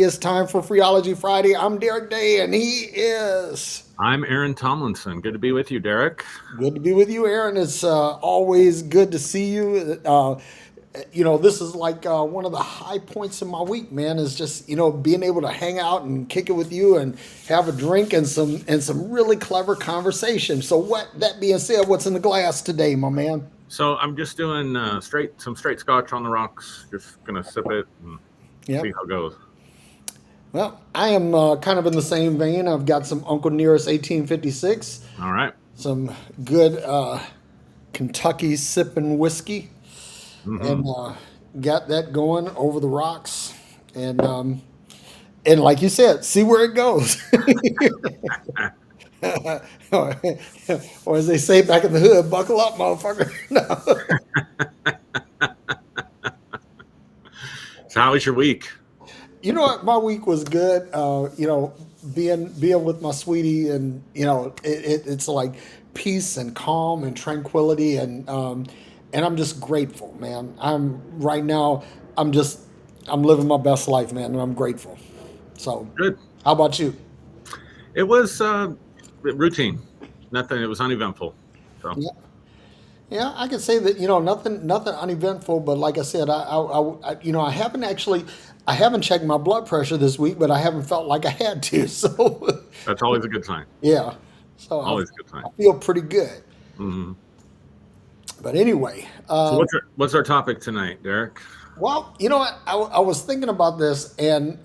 It's time for Theology Friday. I'm Derrick Day, and he is. I'm Aaron Tomlinson. Good to be with you, Derrick. Good to be with you, Aaron. It's always good to see you. This is like one of the high points in my week, man. Is just being able to hang out and kick it with you and have a drink and some really clever conversation. So, that being said, what's in the glass today, my man? So I'm just doing some straight scotch on the rocks. Just gonna sip it and see Yep. how it goes. Well, I am kind of in the same vein. I've got some Uncle Nearest 1856, All right. some good Kentucky sipping whiskey, Mm-hmm. and got that going over the rocks. And like you said, see where it goes. Or as they say back in the hood, buckle up, motherfucker. No. So how was your week? You know what? My week was good. Being with my sweetie, and it's like peace and calm and tranquility, and I'm just grateful, man. I'm right now. I'm just I'm living my best life, man, and I'm grateful. So, Good. how about you? It was routine. Nothing. It was uneventful. So Yeah, yeah. I can say that nothing uneventful, but like I said, I haven't actually. I haven't checked my blood pressure this week, but I haven't felt like I had to. So, that's always a good sign. yeah. So Always a good sign. I feel pretty good. Hmm. But anyway, So what's our topic tonight, Derrick? well, you know what? I was thinking about this, and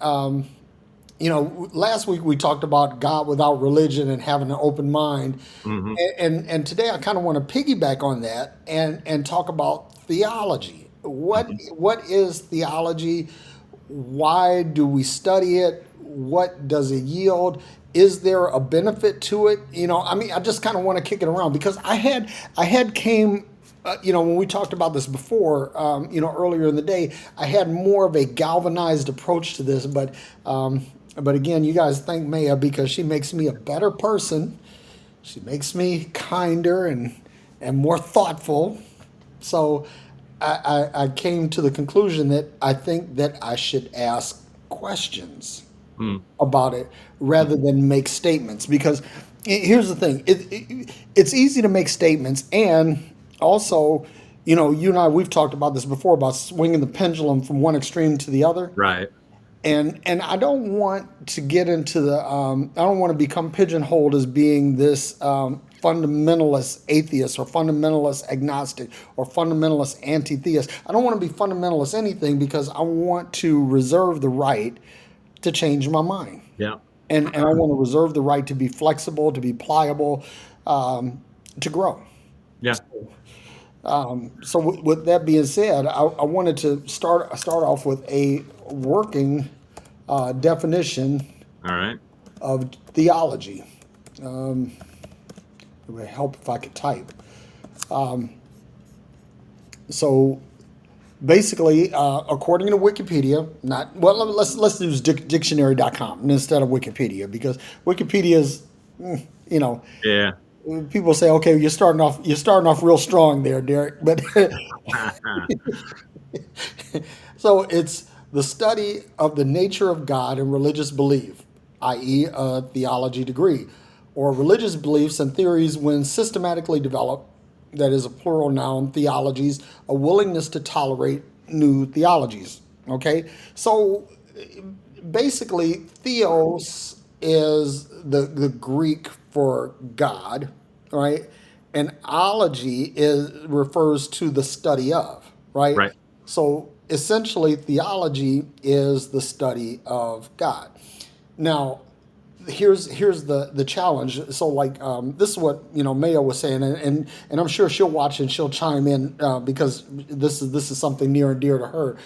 last week we talked about God without religion and having an open mind, Hmm. and today I kind of want to piggyback on that and talk about theology. Hmm. What is theology? Why do we study it? What does it yield? Is there a benefit to it? I mean, I just kind of want to kick it around because I had came. When we talked about this before, earlier in the day, I had more of a galvanized approach to this, but again, you guys thank Maya because she makes me a better person. She makes me kinder and more thoughtful. So I came to the conclusion that I think that I should ask questions about it rather than make statements. Because here's the thing: it's easy to make statements, and also, you and I we've talked about this before about swinging the pendulum from one extreme to the other. Right. And I don't want to get into I don't want to become pigeonholed as being this fundamentalist atheist or fundamentalist agnostic or fundamentalist anti-theist. I don't want to be fundamentalist anything because I want to reserve the right to change my mind. Yeah. And I want to reserve the right to be flexible, to be pliable, to grow. Yeah. So with that being said, I wanted to start off with a working definition All right. of theology. It would help if I could type. So basically, according to Wikipedia, not well. Let's use dictionary.com instead of Wikipedia because Wikipedia is, you know, Yeah. people say, okay, you're starting off real strong there, Derek. But so it's the study of the nature of God and religious belief, i.e., a theology degree, or religious beliefs and theories when systematically developed, that is a plural noun, theologies, a willingness to tolerate new theologies. Okay? So basically, theos is the Greek for God, right? And ology refers to the study of, right? Right. So essentially, theology is the study of God. Now, here's the challenge. So like this is what Mayo was saying, and I'm sure she'll watch and she'll chime in because this is something near and dear to her.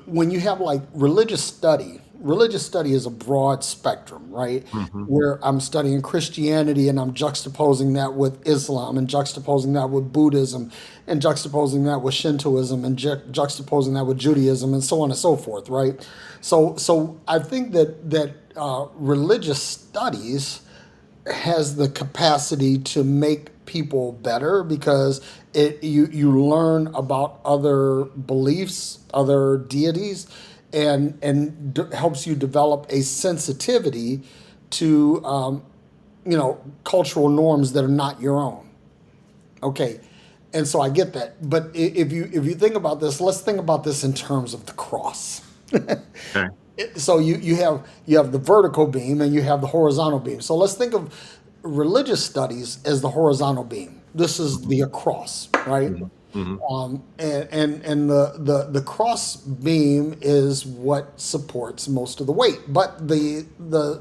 When you have like religious study is a broad spectrum, right? Hmm. Where I'm studying Christianity and I'm juxtaposing that with Islam and juxtaposing that with Buddhism and juxtaposing that with Shintoism and juxtaposing that with Judaism and so on and so forth, right? So I think that religious studies has the capacity to make people better because you learn about other beliefs, other deities, and helps you develop a sensitivity to cultural norms that are not your own. Okay, and so I get that. But if you think about this, let's think about this in terms of the cross. Okay. So you have the vertical beam and you have the horizontal beam. So let's think of religious studies as the horizontal beam. This is the cross, right? Hmm. Hmm. And the cross beam is what supports most of the weight, but the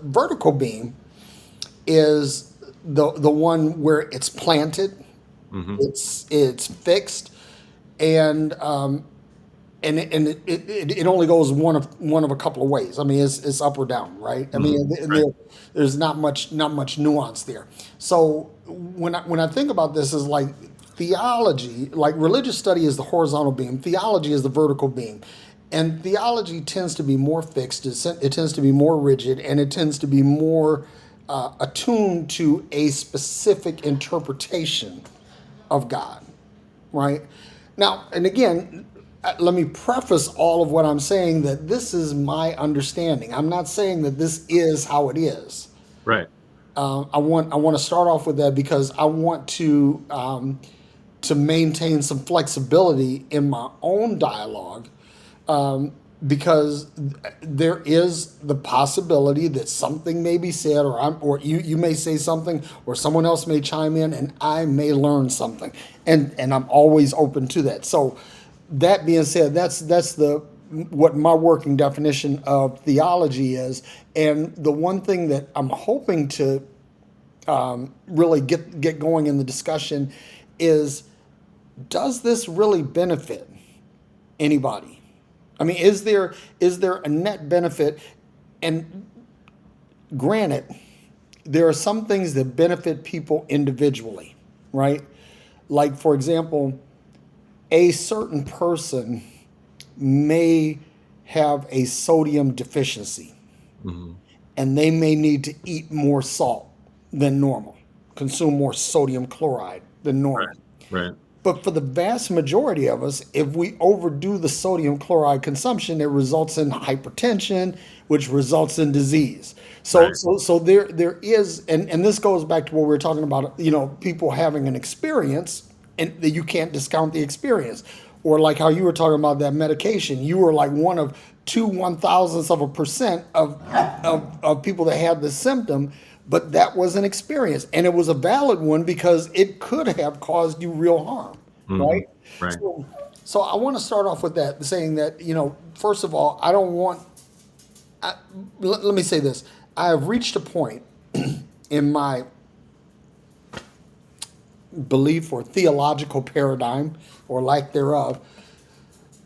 vertical beam is the one where it's planted, Hmm. it's fixed, and it only goes one of a couple of ways. I mean, it's up or down, right? I Hmm. mean, Right. there's not much nuance there. So when I think about this, is like theology, like religious study is the horizontal beam, theology is the vertical beam, and theology tends to be more fixed. It tends to be more rigid, and it tends to be more attuned to a specific interpretation of God, right? Now, and again, let me preface all of what I'm saying that this is my understanding. I'm not saying that this is how it is. Right. I want to start off with that because I want to maintain some flexibility in my own dialogue, because there is the possibility that something may be said, or you may say something, or someone else may chime in, and I may learn something, and I'm always open to that. So, that being said, that's the what my working definition of theology is, and the one thing that I'm hoping to really get going in the discussion is, does this really benefit anybody? I mean, is there a net benefit? And granted, there are some things that benefit people individually, right? Like, for example, a certain person may have a sodium deficiency Hmm. and they may need to eat more salt than normal, consume more sodium chloride than Right. normal. Right. But for the vast majority of us, if we overdo the sodium chloride consumption, it results in hypertension, which results in disease. So, Right. so, so there is, and this goes back to what we were talking about, people having an experience, and that you can't discount the experience. Or like how you were talking about that medication, you were like one of 2/1000% of people that had the symptom, but that was an experience, and it was a valid one because it could have caused you real harm, Hmm. right? Right. So I want to start off with that, saying that, first of all, I don't want. Let me say this: I have reached a point in my belief or theological paradigm, or lack thereof,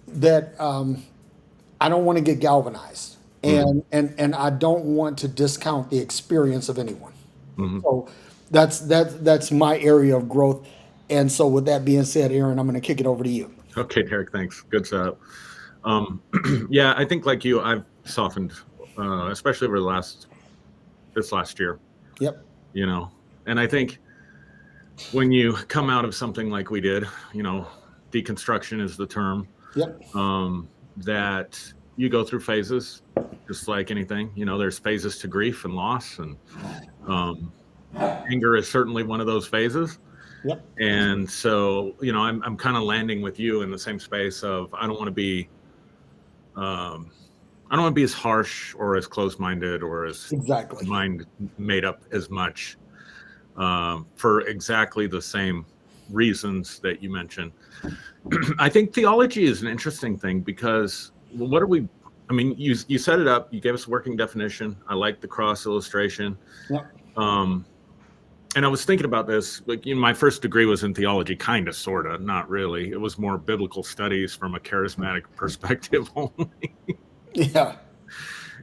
that I don't want to get galvanized, Hmm. and I don't want to discount the experience of anyone. Hmm. So that's my area of growth. And so, with that being said, Aaron, I'm going to kick it over to you. Okay, Derek, thanks. Good setup. Um, yeah, I think like you, I've softened, especially over this last year, Yep. you know, and I think when you come out of something like we did, you know, deconstruction is the term, Yep. that you go through phases, just like anything. You know, there's phases to grief and loss, and um, anger is certainly one of those phases. Yep. And so, you know, I'm kind of landing with you in the same space of um, I don't want to be as harsh or as close-minded or as Exactly. mind made up as much, for exactly the same reasons that you mentioned. I think theology is an interesting thing because, well, what are we? I mean, you set it up. You gave us a working definition. I like the cross illustration. Yep. Um, and I was thinking about this. Like, you know, my first degree was in theology, kind of, sort of, not really. It was more biblical studies from a charismatic perspective only. Yeah.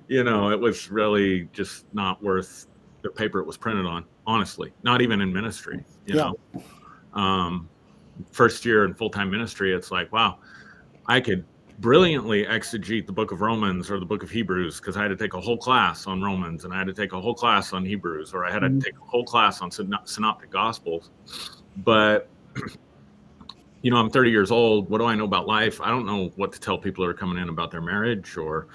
You know, it was really just not worth the paper it was printed on. Honestly, not even in ministry. You Yeah. know, um, first year in full time ministry, it's like, wow, I could brilliantly exegete the book of Romans or the book of Hebrews because I had to take a whole class on Romans and I had to take a whole class on Hebrews, or I had to Mhm. take a whole class on synoptic gospels. But I'm 30 years old. What do I know about life? I don't know what to tell people who are coming in about their marriage or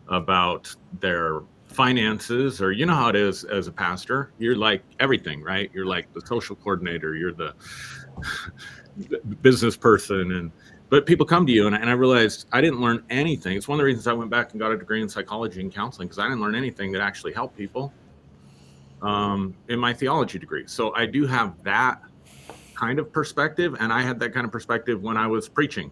about their finances, or how it is as a pastor. You're like everything, right? You're like the social coordinator, you're the business person, but people come to you, and I realized I didn't learn anything. It's one of the reasons I went back and got a degree in psychology and counseling, because I didn't learn anything that actually helped people in my theology degree. So I do have that kind of perspective, and I had that kind of perspective when I was preaching,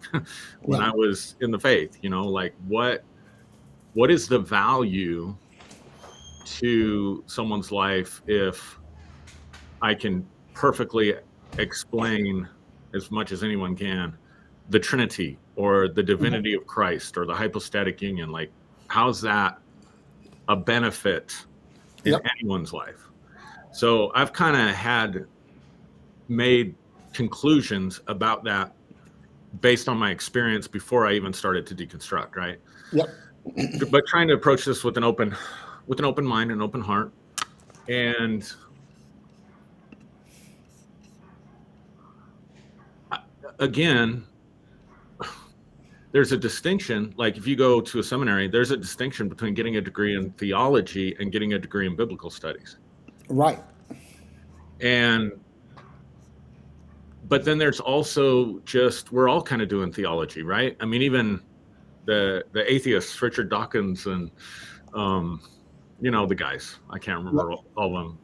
when Yeah. I was in the faith. Like what is the value to someone's life if I can perfectly explain, as much as anyone can, the Trinity or the Mhm. divinity of Christ or the hypostatic union? Like, how's that a benefit in Yep. anyone's life? So I've kind of had made conclusions about that based on my experience before I even started to deconstruct, right? Yep. But trying to approach this with an open mind and open heart. And again, there's a distinction. Like, if you go to a seminary, there's a distinction between getting a degree in theology and getting a degree in biblical studies. Right. And but then there's also just, we're all kind of doing theology, right? I mean, even the atheists, Richard Dawkins, and the guys, I can't Yep. remember all of them,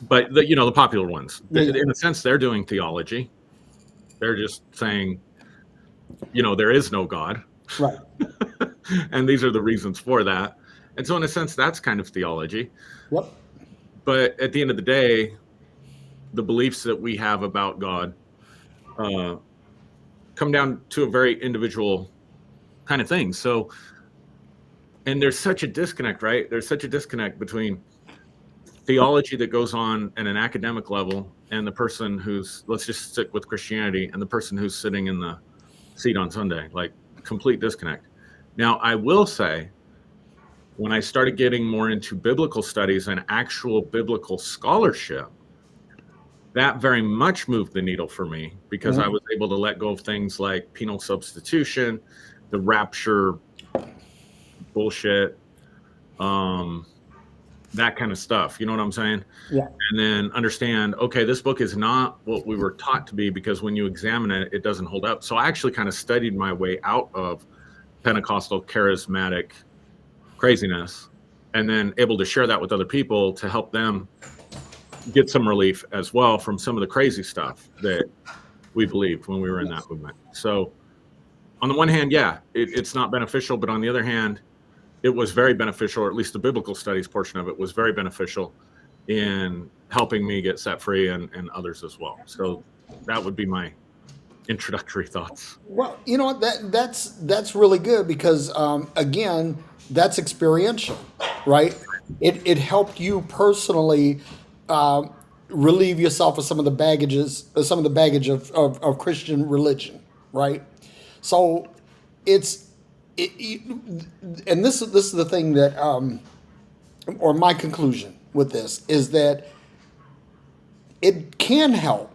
but the popular ones, Yeah. Yeah. in a sense, they're doing theology. They're just saying, there is no God, Right. and these are the reasons for that. And so in a sense, that's kind of theology. Yep. But at the end of the day, the beliefs that we have about God come down to a very individual kind of thing. So, and there's such a disconnect, right? There's such a disconnect between theology that goes on at an academic level and the person who's, let's just stick with Christianity, and the person who's sitting in the seat on Sunday. Like, complete disconnect. Now, I will say, when I started getting more into biblical studies and actual biblical scholarship, that very much moved the needle for me, because I Mhm. was able to let go of things like penal substitution, the rapture bullshit, that kind of stuff. You know what I'm saying? Yeah. And then understand, okay, this book is not what we were taught to be, because when you examine it, it doesn't hold up. So I actually kind of studied my way out of Pentecostal charismatic craziness, and then able to share that with other people to help them get some relief as well from some of the crazy stuff that we believed when we were in that Yes. movement. So on the one hand, yeah, it's not beneficial, but on the other hand, it was very beneficial, or at least the biblical studies portion of it was very beneficial in helping me get set free, and others as well. So that would be my introductory thoughts. Well, you know what, that's really good because again, that's experiential, right? It helped you personally um, relieve yourself of some of the baggage of Christian religion, right? So it's it, and this is the thing that or my conclusion with this is that it can help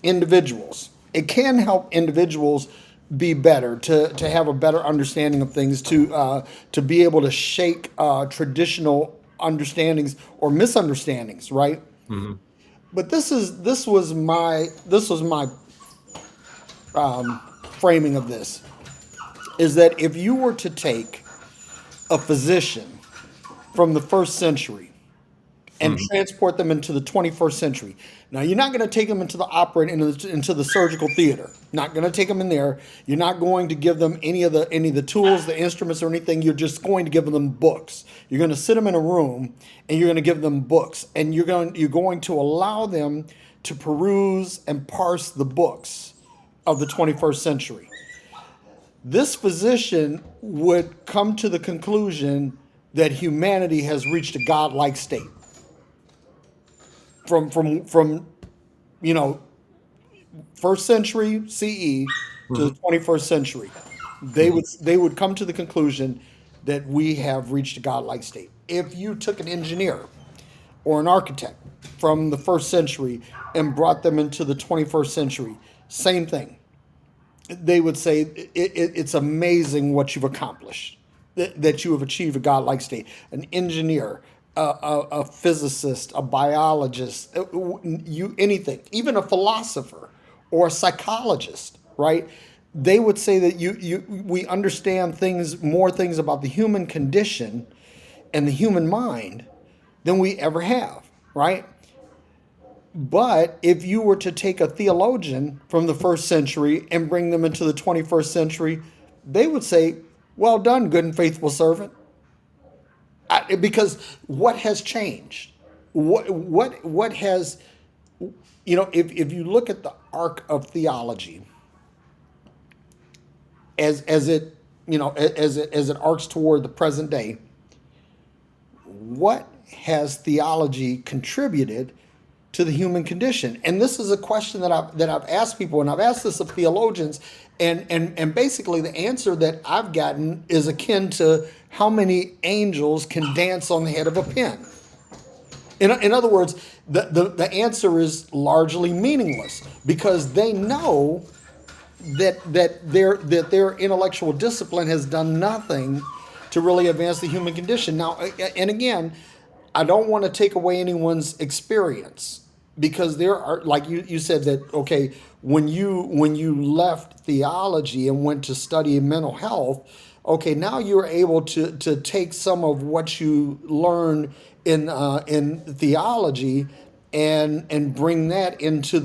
individuals. It can help individuals be better, to have a better understanding of things, to be able to shake traditional understandings or misunderstandings, right? Hmm. But this was my framing of this, is that if you were to take a physician from the first century and Hmm. transport them into the 21st century. Now, you're not going to take them into the operating into the surgical theater. Not going to take them in there. You're not going to give them any of the tools, the instruments, or anything. You're just going to give them books. You're going to sit them in a room and you're going to give them books, and you're going to allow them to peruse and parse the books of the 21st century. This physician would come to the conclusion that humanity has reached a godlike state from you know first century CE to the Hmm. 21st century. Hmm. They would come to the conclusion that we have reached a godlike state. If you took an engineer or an architect from the first century and brought them into the 21st century, Same thing. They would say it's amazing what you've accomplished, that you have achieved a godlike state. An engineer, a physicist, a biologist, anything, even a philosopher or a psychologist, right? They would say that we understand more things about the human condition and the human mind than we ever have, right? But if you were to take a theologian from the first century and bring them into the 21st century, they would say, "Well done, good and faithful servant." Because what has changed? What has, if you look at the arc of theology as it, as it arcs toward the present day, what has theology contributed to the human condition? And this is a question that I've asked people, and I've asked this of theologians, and basically the answer that I've gotten is akin to how many angels can dance on the head of a pin. In other words, the answer is largely meaningless because they know that their intellectual discipline has done nothing to really advance the human condition. Now, and again, I don't want to take away anyone's experience because there are, like you said, that okay, when you left theology and went to study mental health, okay, now you're able to take some of what you learn in theology and bring that into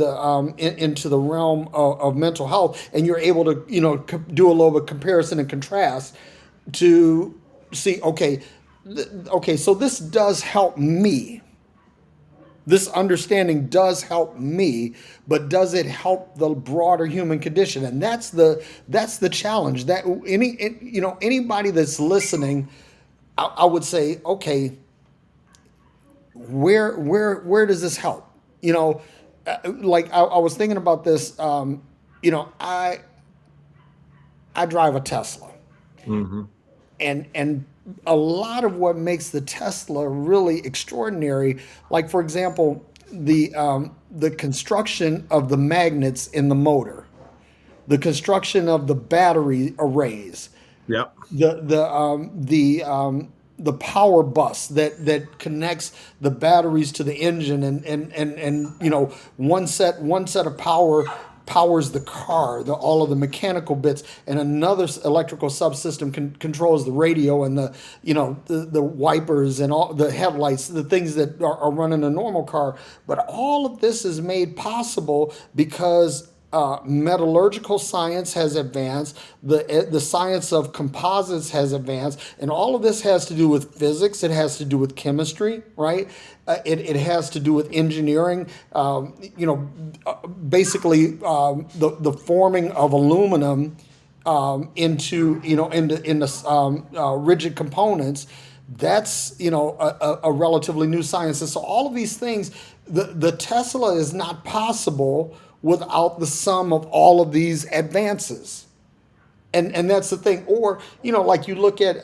into the realm of mental health, and you're able to do a little bit of comparison and contrast to see, okay, so this does help me. This understanding does help me, but does it help the broader human condition? And that's the challenge. That anybody that's listening, I would say, okay, where does this help? Like I was thinking about this. I drive a Tesla. Mm-hmm. And a lot of what makes the Tesla really extraordinary, like for example, the construction of the magnets in the motor, the construction of the battery arrays, Yep. the power bus that connects the batteries to the engine, and one set of power powers the car, all of the mechanical bits, and another electrical subsystem controls the radio and the wipers and all the headlights, the things that are running a normal car. But all of this is made possible because metallurgical science has advanced, the science of composites has advanced, and all of this has to do with physics. It has to do with chemistry, right? It has to do with engineering. Basically, the forming of aluminum into rigid components. That's a relatively new science, and so all of these things, the Tesla is not possible without the sum of all of these advances. And that's the thing. Or like you look at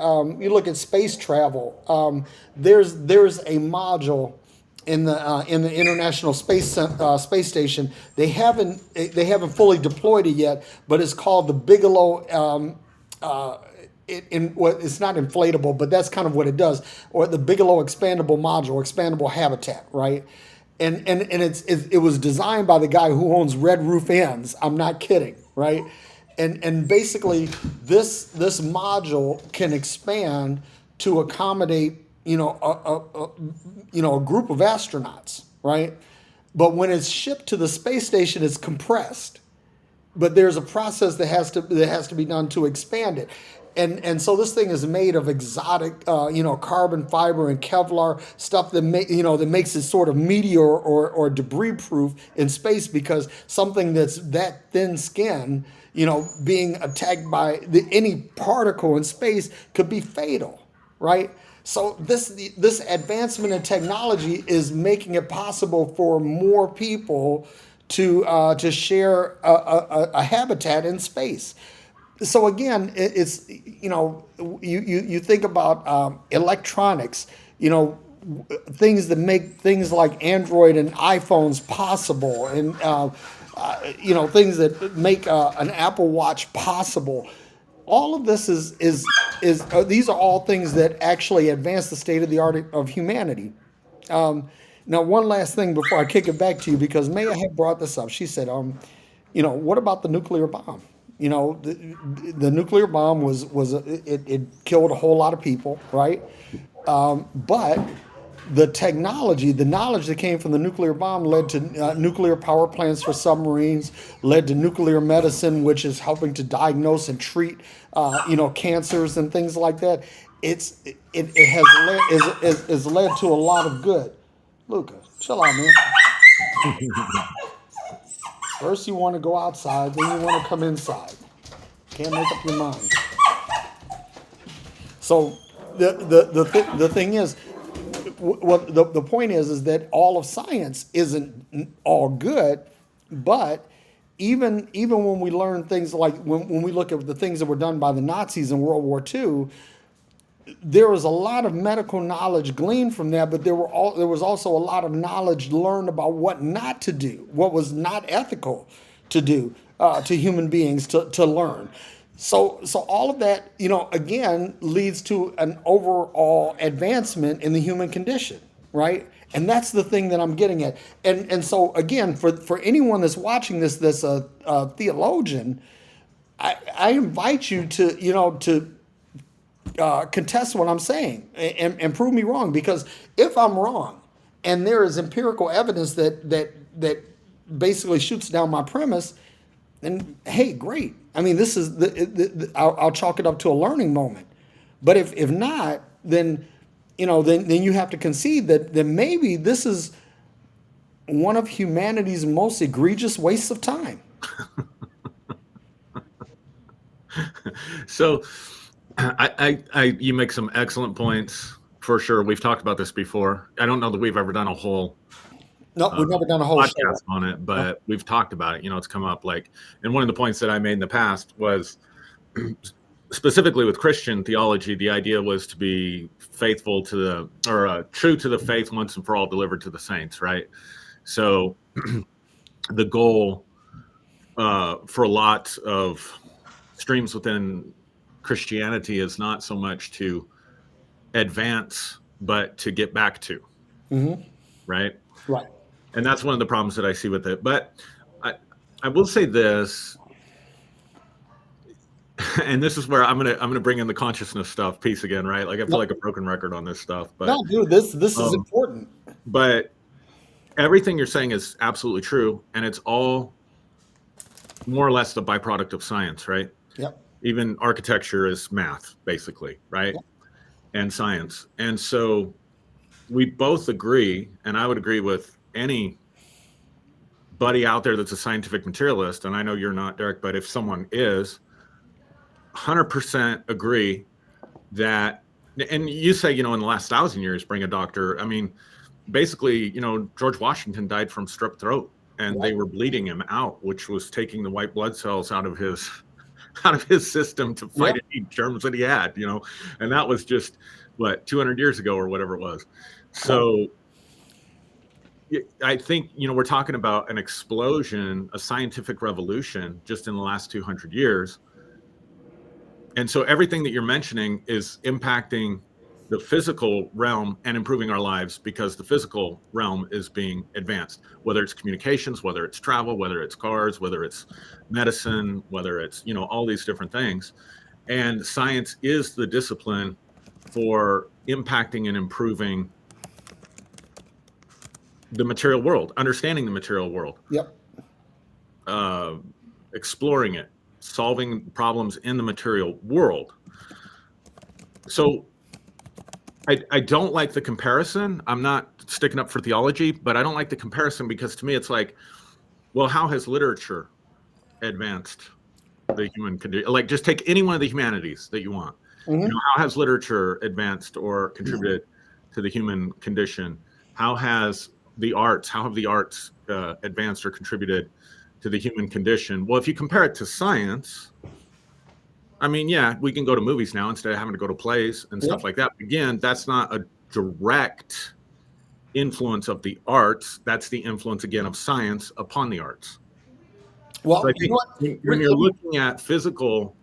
space travel. There's a module in the International Space Station. They haven't fully deployed it yet, but it's called the Bigelow. It's not inflatable, but that's kind of what it does. Or the Bigelow expandable module, expandable habitat, right? And it was designed by the guy who owns Red Roof Inns. I'm not kidding, right? And basically this module can expand to accommodate a group of astronauts, right? But when it's shipped to the space station, it's compressed. But there's a process that has to be done to expand it. And so this thing is made of exotic, carbon fiber and Kevlar stuff that makes it sort of meteor or debris proof in space, because something that's that thin skin, being attacked by any particle in space could be fatal, right? So this advancement in technology is making it possible for more people to share a habitat in space. So again, it's you think about electronics, things that make things like Android and iPhones possible, and things that make an Apple Watch possible. All of this is these are all things that actually advance the state of the art of humanity. Now, one last thing before I kick it back to you, because Maya had brought this up. She said, what about the nuclear bomb? The nuclear bomb it killed a whole lot of people, right? But the technology, the knowledge that came from the nuclear bomb led to nuclear power plants for submarines, led to nuclear medicine, which is helping to diagnose and treat, cancers and things like that. It has led to a lot of good. Luca, chill out, man. First you want to go outside, then you want to come inside. Can't make up your mind. So the thing is, what the point is that all of science isn't all good, but even when we learn things like when we look at the things that were done by the Nazis in World War II, there was a lot of medical knowledge gleaned from that, but there was also a lot of knowledge learned about what not to do, what was not ethical to do to human beings to learn. So all of that, again, leads to an overall advancement in the human condition, right? And that's the thing that I'm getting at. And so again, for anyone that's watching this, that's a theologian, I invite you to contest what I'm saying and prove me wrong. Because if I'm wrong, and there is empirical evidence that basically shoots down my premise, then hey, great. I mean, this is I'll chalk it up to a learning moment. But if not, then then you have to concede that maybe this is one of humanity's most egregious wastes of time. So you make some excellent points for sure. We've talked about this before. I don't know that we've ever done a whole No, we've never done a whole show podcast on it, but we've talked about it. It's come up and one of the points that I made in the past was specifically with Christian theology, the idea was to be faithful to true to the faith once and for all delivered to the saints, right? So the goal for a lot of streams within Christianity is not so much to advance, but to get back to, right? Right. And that's one of the problems that I see with it. But I will say this, and this is where I'm gonna bring in the consciousness stuff piece again, right? Like I feel like a broken record on this stuff. But no, dude, this is important. But everything you're saying is absolutely true, and it's all more or less the byproduct of science, right? Yep. Even architecture is math, basically, right? Yep. And science. And so we both agree, and I would agree with any buddy out there that's a scientific materialist, and I know you're not, Derrick, but if someone is, 100% agree that, and you say, in the last 1,000 years, bring a doctor. I mean, basically, George Washington died from strep throat, and they were bleeding him out, which was taking the white blood cells out of his system to fight any germs that he had, and that was just 200 years ago or whatever it was. So I think, we're talking about an explosion, a scientific revolution just in the last 200 years. And so everything that you're mentioning is impacting the physical realm and improving our lives because the physical realm is being advanced, whether it's communications, whether it's travel, whether it's cars, whether it's medicine, whether it's, all these different things. And science is the discipline for impacting and improving the material world, understanding the material world. Yep. Exploring it, solving problems in the material world. So I don't like the comparison. I'm not sticking up for theology, but I don't like the comparison because to me it's like, well, how has literature advanced the human condition? Like, just take any one of the humanities that you want. How has literature advanced or contributed to the human condition? How have the arts advanced or contributed to the human condition? Well, if you compare it to science, I mean, yeah, we can go to movies now instead of having to go to plays and stuff like that. Again, that's not a direct influence of the arts. That's the influence, again, of science upon the arts. So I Well, you know think what? when you're looking at physical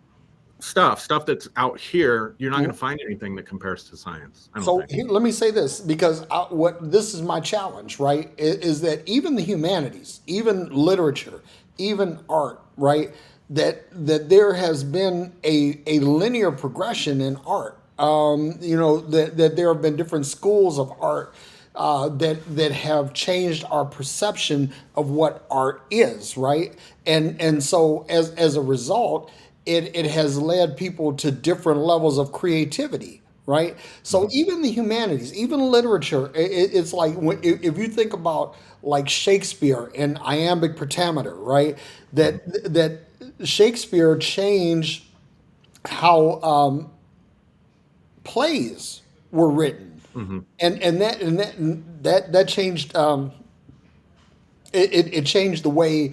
stuff that's out here, you're not going to find anything that compares to science. I don't So think. here, let me say this, because what this is my challenge, right? Is that even the humanities, even literature, even art, right? That there has been a linear progression in art. That there have been different schools of art that have changed our perception of what art is, right? And so as a result, it has led people to different levels of creativity, right? So Mhm. even the humanities, even literature, it's like if you think about like Shakespeare and iambic pentameter, right? Mhm. That Shakespeare changed how plays were written, Mhm. and that changed. It changed the way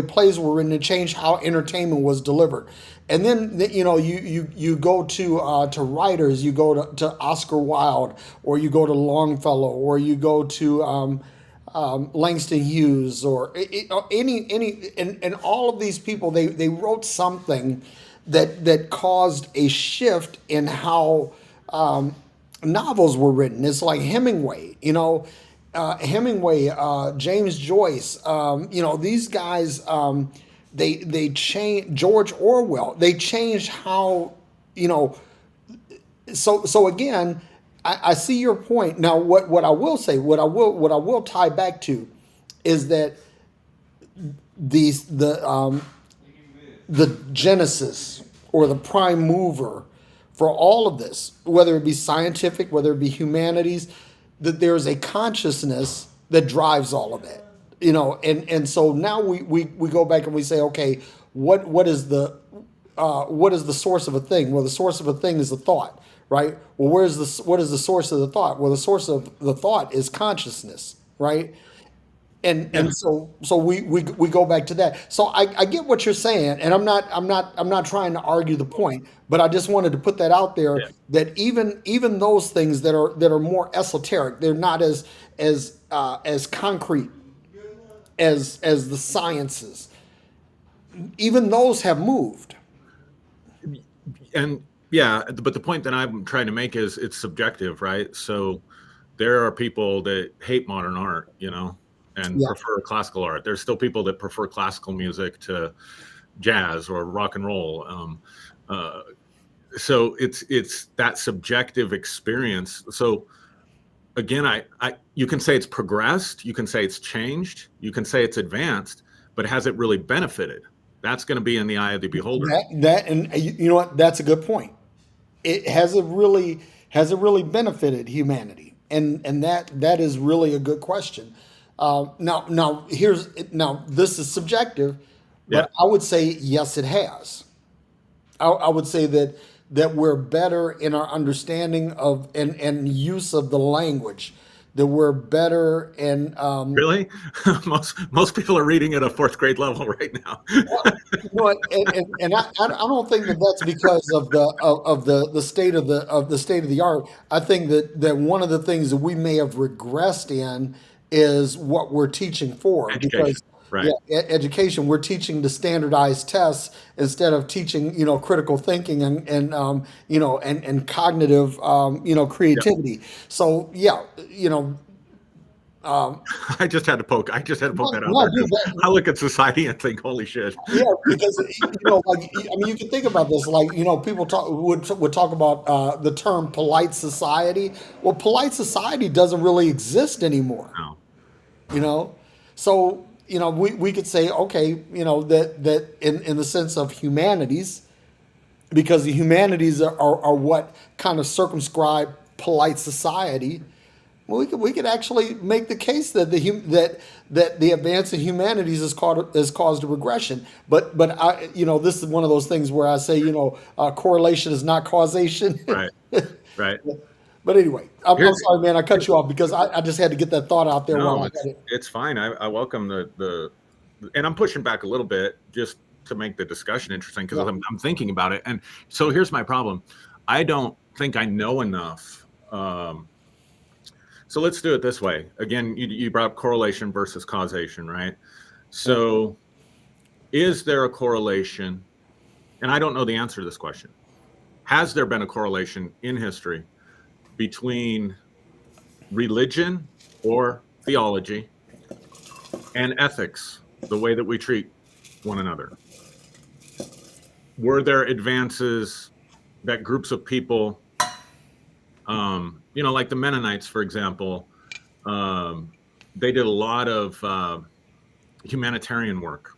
plays were written. It changed how entertainment was delivered. And then you go to writers. You go to Oscar Wilde, or you go to Longfellow, or you go to Langston Hughes, or any and all of these people. They wrote something that caused a shift in how novels were written. It's like Hemingway, James Joyce, these guys, they changed George Orwell. They changed how, you know. So again, I see your point. Now, what I will say, what I will tie back to, is that these the genesis, or the prime mover for all of this, whether it be scientific, whether it be humanities, that there's a consciousness that drives all of that. And so now we go back and we say, okay, what is the source of a thing? Well, the source of a thing is a thought, right? Well, what is the source of the thought? Well, the source of the thought is consciousness, right? and Yeah. and so we go back to that. So I get what you're saying, and I'm not trying to argue the point, but I just wanted to put that out there, Yeah. that even those things that are more esoteric, they're not as concrete as the sciences. Even those have moved. And yeah, but the point that I'm trying to make is it's subjective, right? So there are people that hate modern art, and Yeah. prefer classical art. There's still people that prefer classical music to jazz or rock and roll. Uh, so it's that subjective experience. So again, I you can say it's progressed, you can say it's changed, you can say it's advanced, but has it really benefited? That's going to be in the eye of the beholder. And you know what? That's a good point. It has it really benefited humanity, and that is really a good question. Now this is subjective, Yeah. but I would say yes, it has. I would say that we're better in our understanding of and use of the language. That we're better in Really? Most people are reading at a fourth grade level right now. well, I don't think that that's because of the state of the art. I think that one of the things that we may have regressed in is what we're teaching for, Education. because Right. yeah, education, we're teaching the standardized tests instead of teaching critical thinking and cognitive Yeah. creativity. So yeah, I just had to poke no, that out no, there dude, because I look at society and think, holy shit. yeah, because like I mean, you can think about this. Like people would talk about the term polite society. Well, polite society doesn't really exist anymore. No. You know, so we could say, okay, that in the sense of humanities, because the humanities are what kind of circumscribe polite society. Well, we could actually make the case that the advance in humanities has caused a regression. But this is one of those things where I say correlation is not causation. Right. Right. But anyway, I'm Here's sorry, man. I cut you off because I just had to get that thought out there while no, I had it. it's fine. I welcome and I'm pushing back a little bit just to make the discussion interesting because Yeah. I'm thinking about it. And so here's my problem. I don't think I know enough. So let's do it this way. Again, you brought up correlation versus causation, right? So is there a correlation? And I don't know the answer to this question. Has there been a correlation in history between religion or theology and ethics, the way that we treat one another? Were there advances that groups of people, like the Mennonites, for example, they did a lot of humanitarian work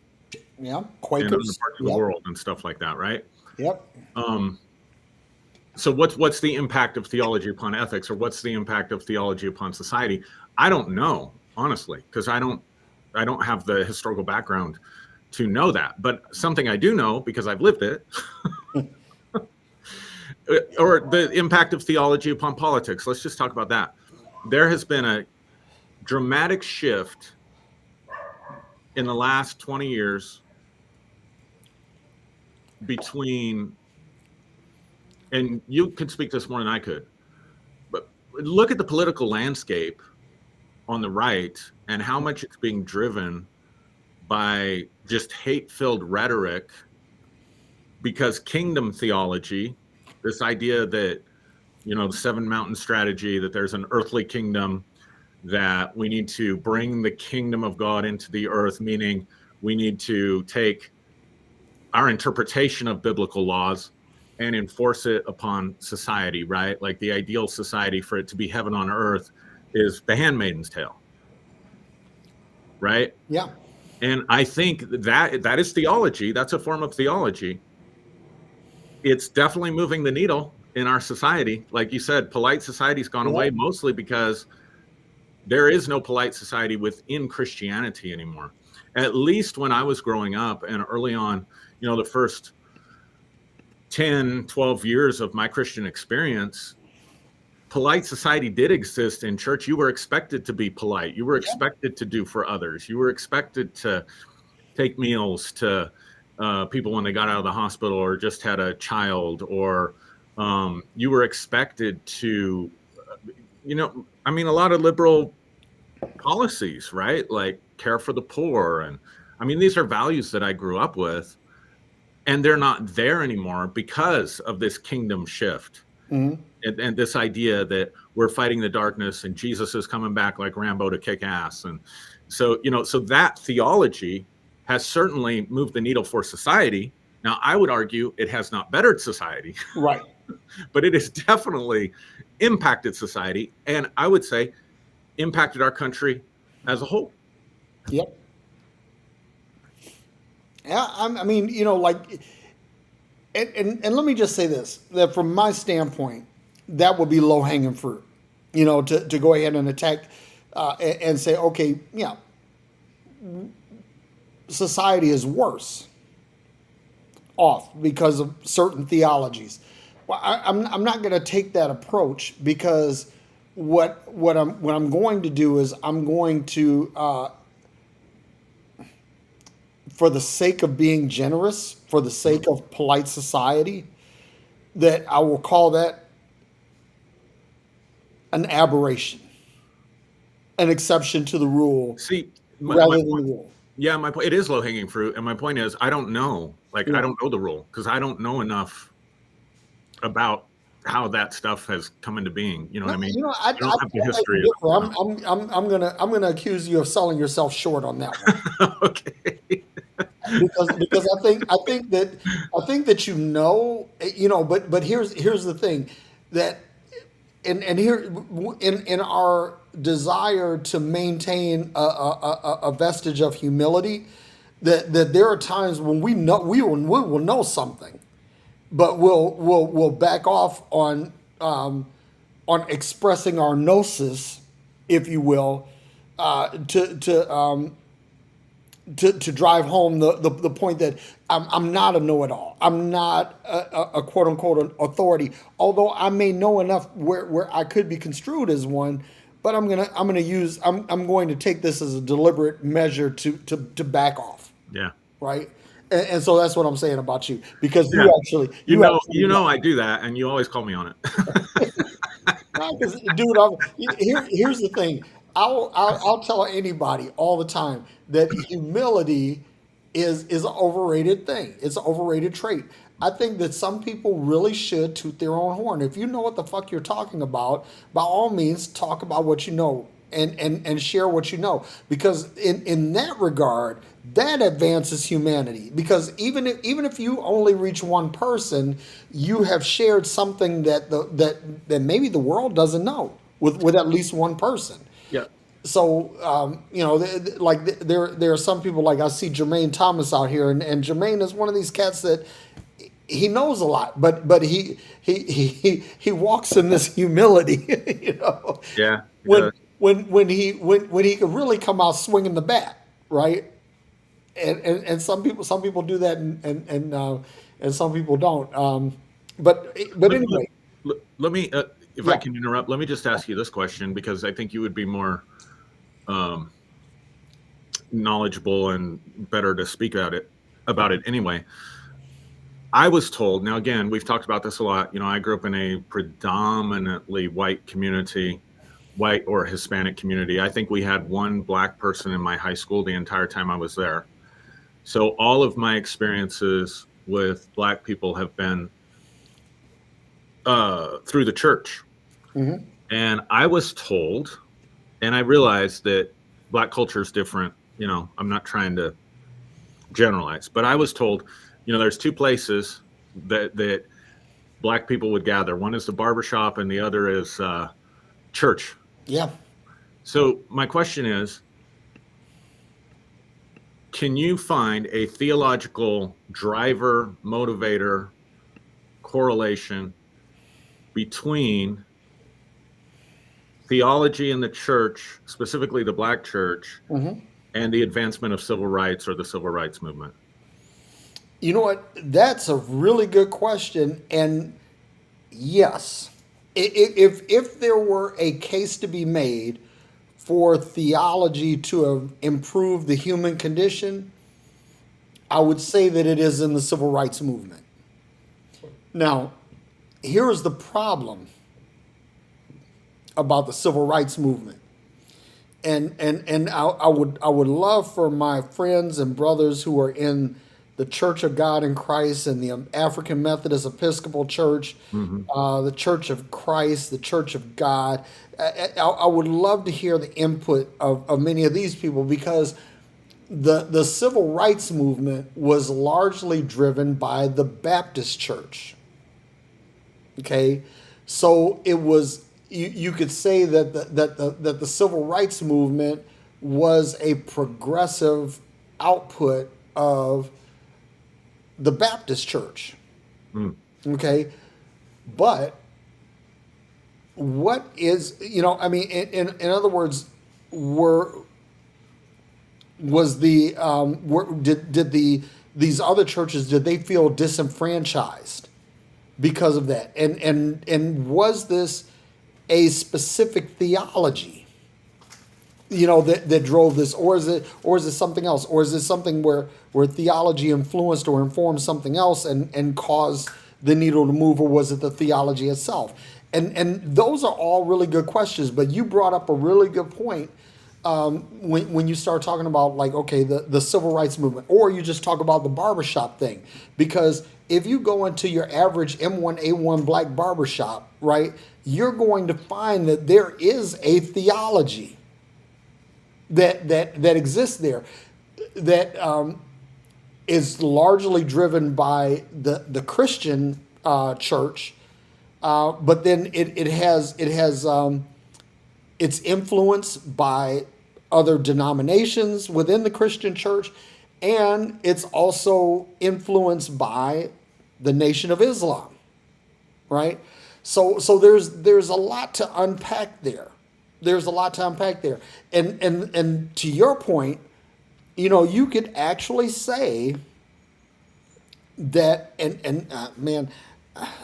Yeah, in other Quakers. parts of the world and stuff like that, right? Yep. So what's the impact of theology upon ethics, or what's the impact of theology upon society? I don't know, honestly, because I don't have the historical background to know that. But something I do know, because I've lived it, or the impact of theology upon politics. Let's just talk about that. There has been a dramatic shift in the last 20 years between, and you could speak to this more than I could, but look at the political landscape on the right and how much it's being driven by just hate-filled rhetoric, because kingdom theology, this idea that, the seven mountain strategy, that there's an earthly kingdom, that we need to bring the kingdom of God into the earth, meaning we need to take our interpretation of biblical laws and enforce it upon society, right? Like the ideal society for it to be heaven on earth is the Handmaid's Tale, right? Yeah. And I think that is theology. That's a form of theology. It's definitely moving the needle in our society. Like you said, polite society's gone away, mostly because there is no polite society within Christianity anymore. At least when I was growing up and early on, the first 10, 12 years of my Christian experience, polite society did exist in church. You were expected to be polite. You were expected to do for others. You were expected to take meals to people when they got out of the hospital or just had a child, or you were expected to, a lot of liberal policies, right? Like care for the poor. And these are values that I grew up with, and they're not there anymore because of this kingdom shift. Mm-hmm. And this idea that we're fighting the darkness and Jesus is coming back like Rambo to kick ass. And so, so that theology has certainly moved the needle for society. Now, I would argue it has not bettered society. Right. But it has definitely impacted society. And I would say impacted our country as a whole. Yep. Yeah, and let me just say this, that from my standpoint, that would be low hanging fruit, to go ahead and attack and say, okay, yeah, society is worse off because of certain theologies. Well, I'm not going to take that approach, because what I'm going to do is I'm going to, for the sake of being generous, for the sake of polite society, that I will call that an aberration, an exception to the rule, rather than the rule. Yeah, my point, it is low hanging fruit, and my point is I don't know. Like, I don't know the rule, because I don't know enough about how that stuff has come into being. You know what I mean? I don't have the history. I'm gonna accuse you of selling yourself short on that one. Okay. because I think that but here's the thing, that and here in our desire to maintain a vestige of humility, that there are times when we will know something, but we'll back off on expressing our gnosis, if you will, to drive home the point that I'm not a know-it-all. I'm not a quote unquote authority, although I may know enough where I could be construed as one. But I'm going to take this as a deliberate measure to back off. Yeah. Right. And so that's what I'm saying about you, because I do that, and you always call me on it. Dude, here's the thing. I'll tell anybody all the time that humility is an overrated thing. It's an overrated trait. I think that some people really should toot their own horn. If you know what the fuck you're talking about, by all means, talk about what you know and share what you know. Because in that regard, that advances humanity. Because even if you only reach one person, you have shared something that maybe the world doesn't know with at least one person. Yeah. So there are some people, like I see Jermaine Thomas out here, and Jermaine is one of these cats that he knows a lot, but he walks in this humility, Yeah. He when does. when he could really come out swinging the bat, right? And some people do that, and some people don't. But Let, let, anyway, let me, if I yeah. can interrupt, let me just ask you this question because I think you would be more um, knowledgeable and better to speak about it anyway. I was told, now again, we've talked about this a lot. I grew up in a predominantly white community, white or Hispanic community. I think we had one black person in my high school the entire time I was there. So all of my experiences with black people have been through the church. Hmm. And I was told, and I realized that black culture is different. I'm not trying to generalize, but I was told, there's two places that black people would gather. One is the barbershop, and the other is church. Yeah. So my question is, can you find a theological driver, motivator, correlation between theology in the church, specifically the black church, Hmm. and the advancement of civil rights or the civil rights movement? You know what? That's a really good question, and yes, if there were a case to be made for theology to have improved the human condition, I would say that it is in the civil rights movement. Now, here is the problem about the civil rights movement. And I would love for my friends and brothers who are in the Church of God in Christ and the African Methodist Episcopal Church, Hmm. the Church of Christ, the Church of God. I would love to hear the input of many of these people, because the civil rights movement was largely driven by the Baptist Church. Okay, so it was, you could say that the civil rights movement was a progressive output of the Baptist Church. Mm. Okay, but what is, I mean, in other words, were was the did these other churches, did they feel disenfranchised because of that? And was this a specific theology, that drove this, or is it something else, or is it something where theology influenced or informed something else and caused the needle to move, or was it the theology itself? And those are all really good questions, but you brought up a really good point, when you start talking about, like, okay, the civil rights movement, or you just talk about the barbershop thing. Because if you go into your average M1A1 black barbershop, right, you're going to find that there is a theology that exists there, that is largely driven by the Christian church, but then it has it's influenced by other denominations within the Christian church, and it's also influenced by the Nation of Islam, right? So there's a lot to unpack there. There's a lot to unpack there, and to your point, you could actually say that, and man,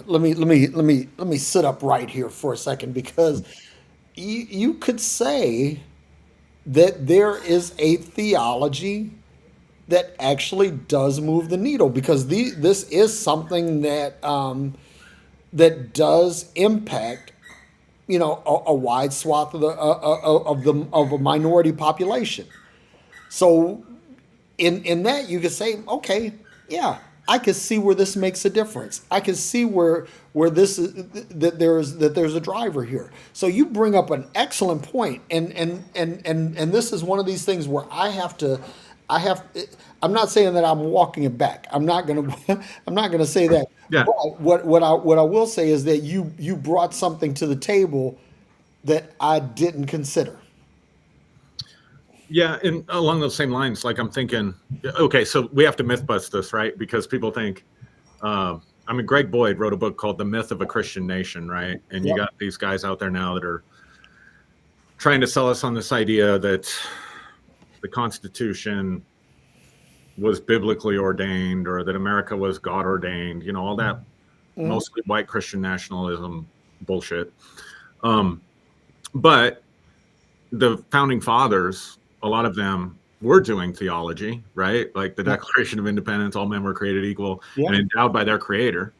let me sit up right here for a second, because you could say that there is a theology that actually does move the needle, because this is something that does impact, a wide swath of a minority population. So in that you could say, okay, yeah, I can see where this makes a difference. I can see where this is, that there's a driver here. So you bring up an excellent point, and this is one of these things where I have. I'm not saying that I'm walking it back. I'm not gonna I'm not gonna say that. Yeah. But what I will say is that you brought something to the table that I didn't consider. Yeah, and along those same lines, like I'm thinking, okay, so we have to myth bust this, right? Because people think, I mean, Greg Boyd wrote a book called The Myth of a Christian Nation, right? And you Yep. got these guys out there now that are trying to sell us on this idea that the Constitution was biblically ordained or that America was God ordained, you know, all that mostly white Christian nationalism bullshit. But the founding fathers, a lot of them were doing theology, right? Like the Declaration of Independence, all men were created equal and endowed by their creator.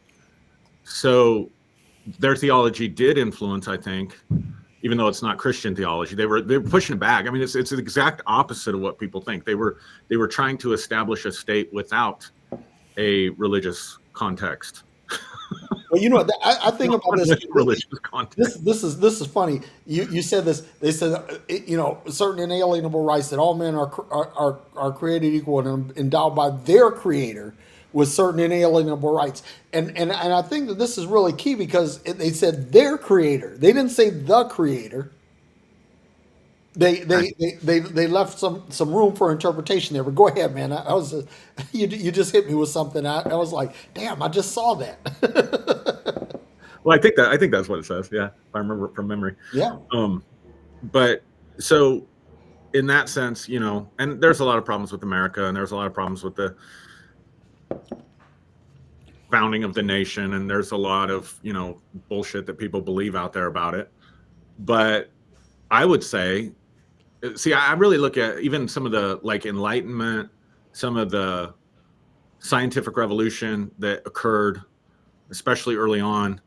So their theology did influence, I think, even though it's not Christian theology, they were pushing it back. I mean, it's the exact opposite of what people think. They were trying to establish a state without a religious context. Well, you know, I think about this. Religious context. This is funny. You said this. They said, you know, certain inalienable rights that all men are created equal and endowed by their creator with certain inalienable rights. And I think that this is really key because they said their creator. They didn't say the creator. They left some room for interpretation there. But go ahead, man. I was you just hit me with something. I was like, damn, I just saw that. Well, I think that's what it says. Yeah, if I remember it from memory. Yeah. But so in that sense, you know, and there's a lot of problems with America, and there's a lot of problems with the founding of the nation, and there's a lot of, you know, bullshit that people believe out there about it. But I would say, see, I really look at even some of the like Enlightenment, some of the scientific revolution that occurred, especially early on.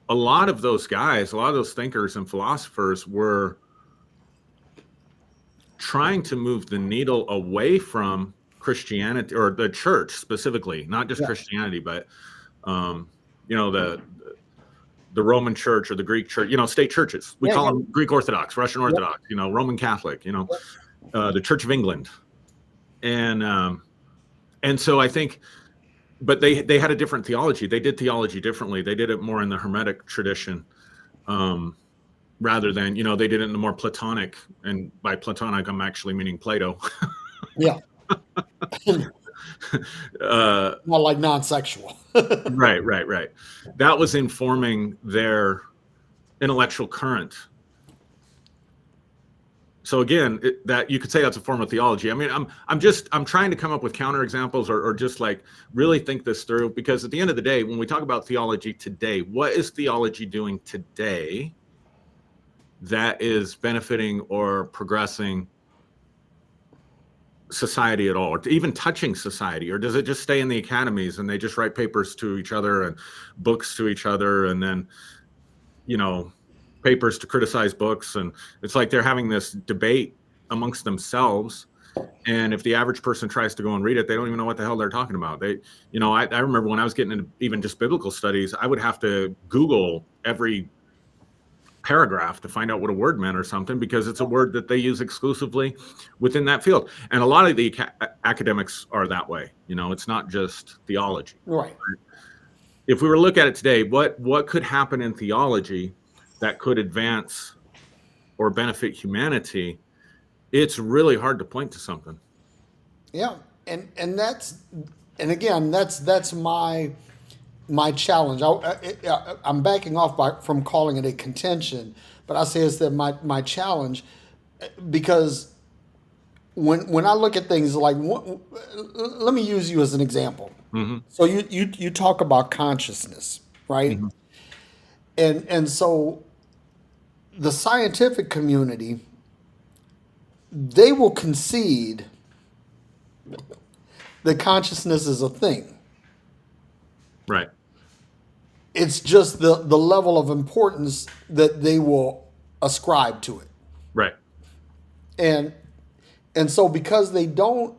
A lot of those guys, a lot of those thinkers and philosophers were trying to move the needle away from Christianity or the church specifically, not just Christianity, but you know, the Roman Church or the Greek Church, you know, state churches. We call them Greek Orthodox, Russian Orthodox, you know, Roman Catholic, you know, the Church of England, and so I think. But they had a different theology. They did theology differently. They did it more in the Hermetic tradition, rather than, you know, they did it in the more Platonic. And by Platonic, I'm actually meaning Plato. Yeah. Not like non-sexual. Right. That was informing their intellectual current. So again, that you could say that's a form of theology. I mean, I'm trying to come up with counterexamples or just like really think this through, because at the end of the day, when we talk about theology today, what is theology doing today that is benefiting or progressing society at all, or even touching society? Or does it just stay in the academies and they just write papers to each other and books to each other, and then, you know, papers to criticize books, and it's like they're having this debate amongst themselves, and if the average person tries to go and read it, they don't even know what the hell they're talking about. They, you know, I remember when I was getting into even just biblical studies, I would have to Google every paragraph to find out what a word meant or something, because it's a word that they use exclusively within that field. And a lot of the academics are that way. You know, it's not just theology. Right. If we were to look at it today, what could happen in theology that could advance or benefit humanity? It's really hard to point to something. Yeah, and again, that's my challenge. I'm backing off from calling it a contention, but I say it's that my challenge, because when I look at things like, let me use you as an example. Mm-hmm. So you talk about consciousness, right? Mm-hmm. And so the scientific community, they will concede that consciousness is a thing. Right. It's just the level of importance that they will ascribe to it. Right. And And so because they don't,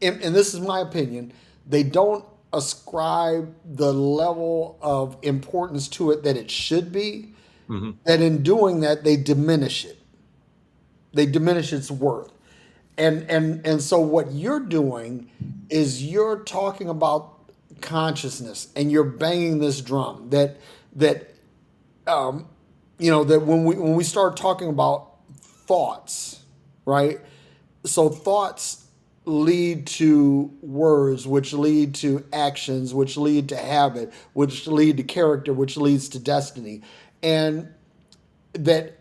and this is my opinion, they don't ascribe the level of importance to it that it should be, Hmm. that in doing that they diminish it. They diminish its worth. And so what you're doing is you're talking about consciousness, and you're banging this drum that that when we start talking about thoughts, right? So thoughts lead to words, which lead to actions, which lead to habit, which lead to character, which leads to destiny. And that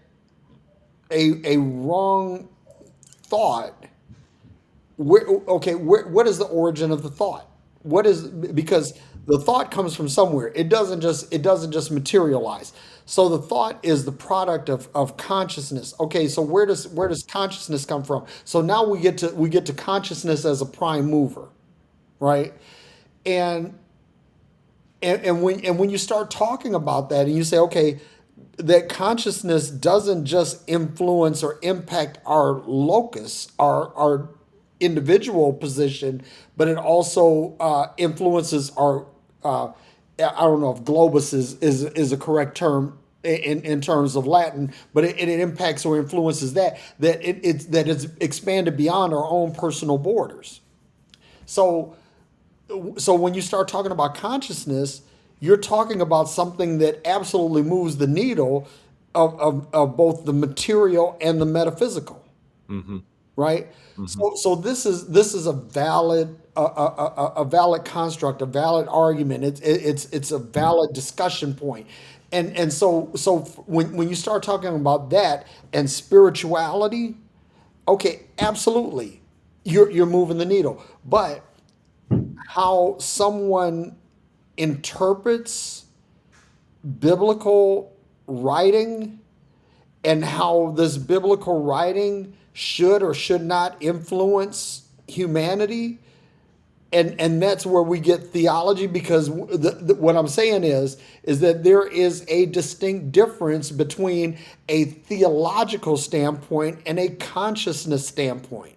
a wrong thought, what is the origin of the thought? What is, because the thought comes from somewhere. It doesn't just materialize. So the thought is the product of consciousness. Okay, so where does consciousness come from? So now we get to consciousness as a prime mover, right? And and when you start talking about that, and you say, okay, that consciousness doesn't just influence or impact our locus, our individual position, but it also influences our. I don't know if globus is a correct term in terms of Latin, but it impacts or influences that it's expanded beyond our own personal borders. So when you start talking about consciousness, you're talking about something that absolutely moves the needle of both the material and the metaphysical, Hmm. right? Hmm. So this is a valid construct, a valid argument. It's a valid discussion point. And so when you start talking about that and spirituality, okay, absolutely, you're moving the needle. But how someone interprets biblical writing, and how this biblical writing should or should not influence humanity, and that's where we get theology, because what I'm saying is that there is a distinct difference between a theological standpoint and a consciousness standpoint.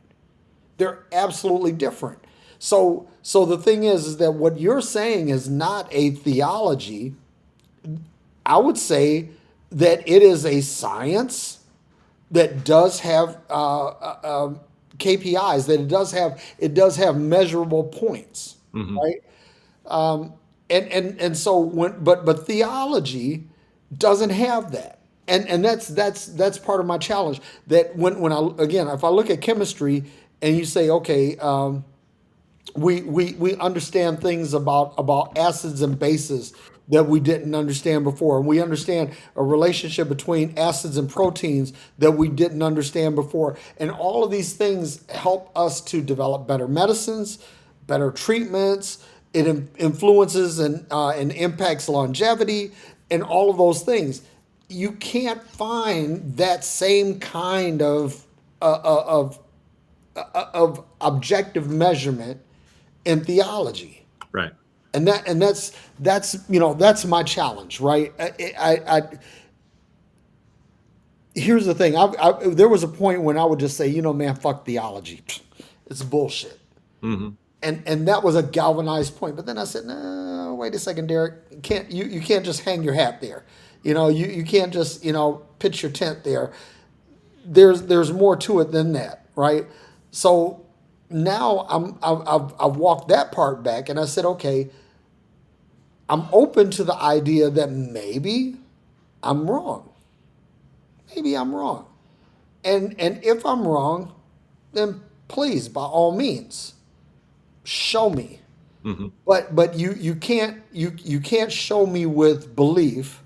They're absolutely different. So the thing is that what you're saying is not a theology. I would say that it is a science that does have KPIs, that it does have measurable points, Hmm. right? And so but theology doesn't have that. And that's part of my challenge. That when I, again, if I look at chemistry and you say, okay, we understand things about acids and bases that we didn't understand before, and we understand a relationship between acids and proteins that we didn't understand before, and all of these things help us to develop better medicines, better treatments. It influences and impacts longevity and all of those things. You can't find that same kind of objective measurement in theology. Right. And that's my challenge, right? Here's the thing. There was a point when I would just say, man, fuck theology, it's bullshit. Hmm. And that was a galvanized point. But then I said, no, wait a second, Derek. You can't just hang your hat there. You can't just pitch your tent there. There's more to it than that, right? So now I've walked that part back, and I said, okay, I'm open to the idea that maybe I'm wrong. Maybe I'm wrong. And if I'm wrong, then please, by all means, show me. Hmm. But you can't show me with belief.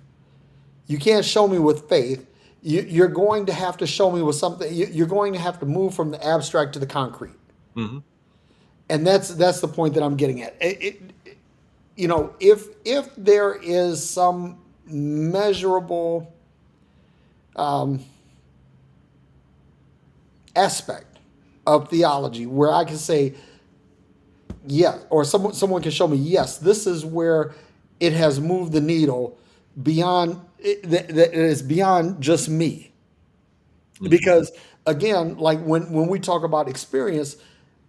You can't show me with faith. You're going to have to show me with something. You're going to have to move from the abstract to the concrete. Hmm. And that's the point that I'm getting at. If there is some measurable aspect of theology where I can say yes, or someone can show me, yes, this is where it has moved the needle beyond, that it is beyond just me. Hmm. because again, like when we talk about experience,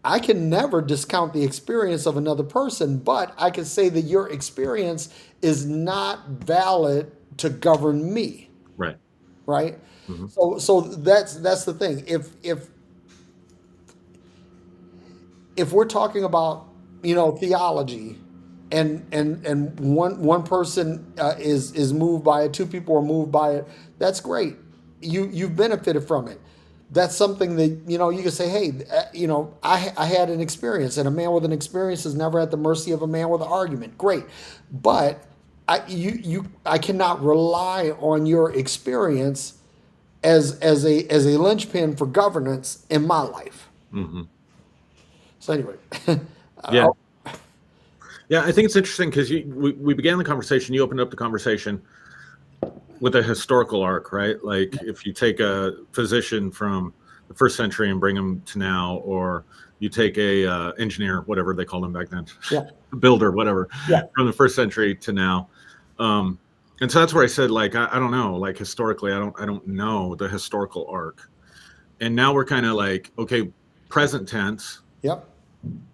I can never discount the experience of another person, but I can say that your experience is not valid to govern me, Right. right? Hmm. So that's the thing. If we're talking about, theology, and one person is moved by it, two people are moved by it, that's great. You've benefited from it. That's something that, you can say, hey, I had an experience, and a man with an experience is never at the mercy of a man with an argument. Great, but I cannot rely on your experience as a linchpin for governance in my life. Hmm. So anyway, Yeah. I'll- Yeah, I think it's interesting because we began the conversation. You opened up the conversation with a historical arc, right? Like if you take a physician from the first century and bring him to now, or you take a engineer, whatever they called him back then, yeah, builder, whatever, yeah, from the first century to now. Um, and so that's where I said, like, I don't know, like historically, I don't know the historical arc. And now we're kind of like, okay, present tense yep.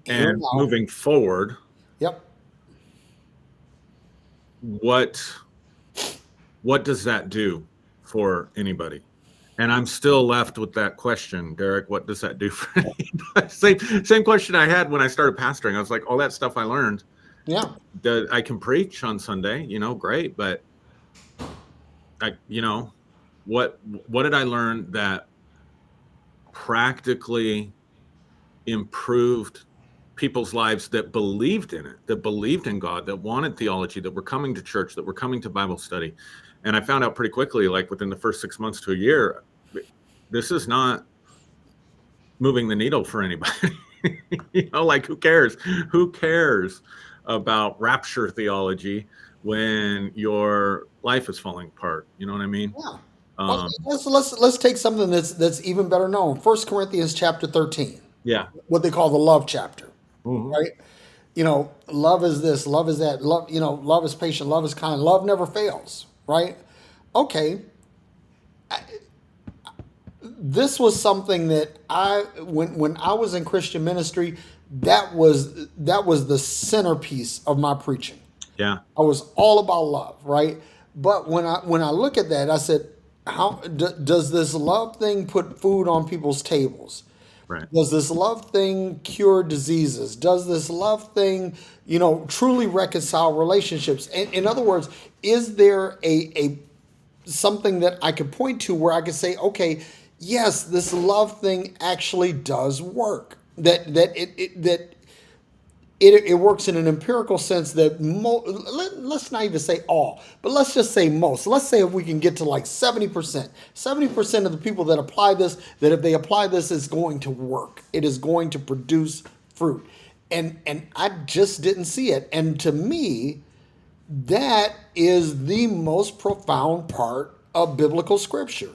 Here and now, moving forward, yep. what what does that do for anybody? And I'm still left with that question, Derrick. What does that do for anybody? Same question I had when I started pastoring. I was like, all that stuff I learned, Yeah, that I can preach on Sunday, great, but what did I learn that practically improved people's lives that believed in it, that believed in God, that wanted theology, that were coming to church, that were coming to Bible study? And I found out pretty quickly, like within the first 6 months to a year, this is not moving the needle for anybody. Like who cares? Who cares about rapture theology when your life is falling apart? You know what I mean? yeah. Well, Um, let's take something that's even better known. 1 Corinthians chapter 13, yeah. what they call the love chapter, Hmm. right? Love is this, love is that, love, love is patient, love is kind, love never fails, right? Okay, this was something that when I was in Christian ministry, that was the centerpiece of my preaching. Yeah. I was all about love, right? But when I look at that, I said, how does this love thing put food on people's tables? Right. Does this love thing cure diseases? Does this love thing, truly reconcile relationships? In other words, is there a something that I could point to where I could say, okay, yes, this love thing actually does work. That it works in an empirical sense that let's not even say all, but let's just say most. Let's say if we can get to like 70% of the people that apply this, that if they apply this, it's going to work. It is going to produce fruit. And I just didn't see it. And to me, that is the most profound part of biblical scripture.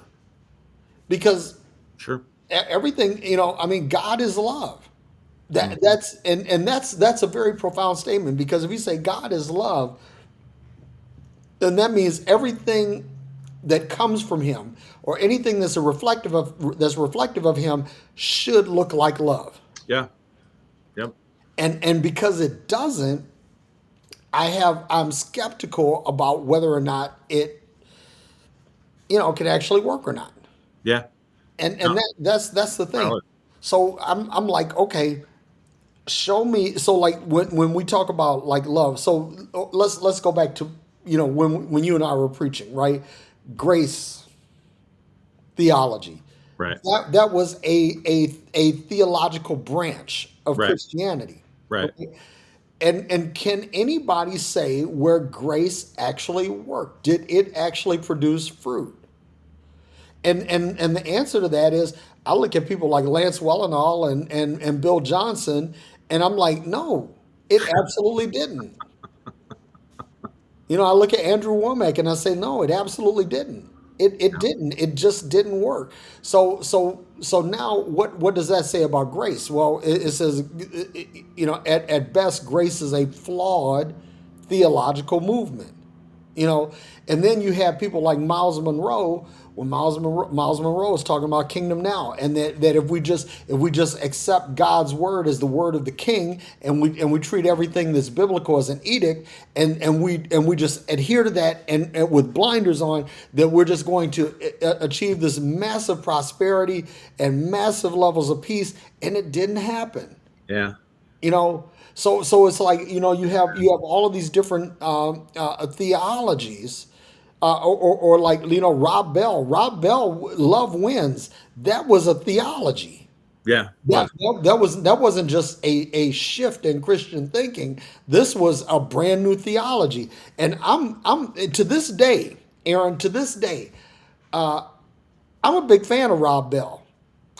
Because Sure. everything, I mean, God is love. Mm. That's a very profound statement, because if you say God is love, then that means everything that comes from him, or anything that's reflective of him, should look like love. Yeah. Yep. And because it doesn't, I'm skeptical about whether or not it can actually work or not. Yeah. And No, that's the thing. valid. So I'm like, okay, show me. So like when we talk about like love, so let's go back to when you and I were preaching, right? Grace theology. Right. That was a theological branch of Right. Christianity. Right. Okay? And can anybody say where grace actually worked? Did it actually produce fruit? And the answer to that is, I look at people like Lance Wellenall and Bill Johnson, and I'm like, no, it absolutely didn't. I look at Andrew Womack and I say, no, it absolutely didn't. It Yeah. didn't. It just didn't work. So now what does that say about grace? Well, it says, at best, grace is a flawed theological movement. you know. And then you have people like Miles Monroe, when Miles Monroe is talking about kingdom now, and that if we just accept God's word as the word of the king, and we treat everything that's biblical as an edict, and we just adhere to that, and with blinders on, that we're just going to achieve this massive prosperity and massive levels of peace, and it didn't happen. Yeah. You know, so it's like, you have all of these different theologies, or like, Rob Bell, love wins. That was a theology. Yeah. That Was. that wasn't just a shift in Christian thinking. This was a brand new theology. And I'm to this day, Aaron, to this day, I'm a big fan of Rob Bell,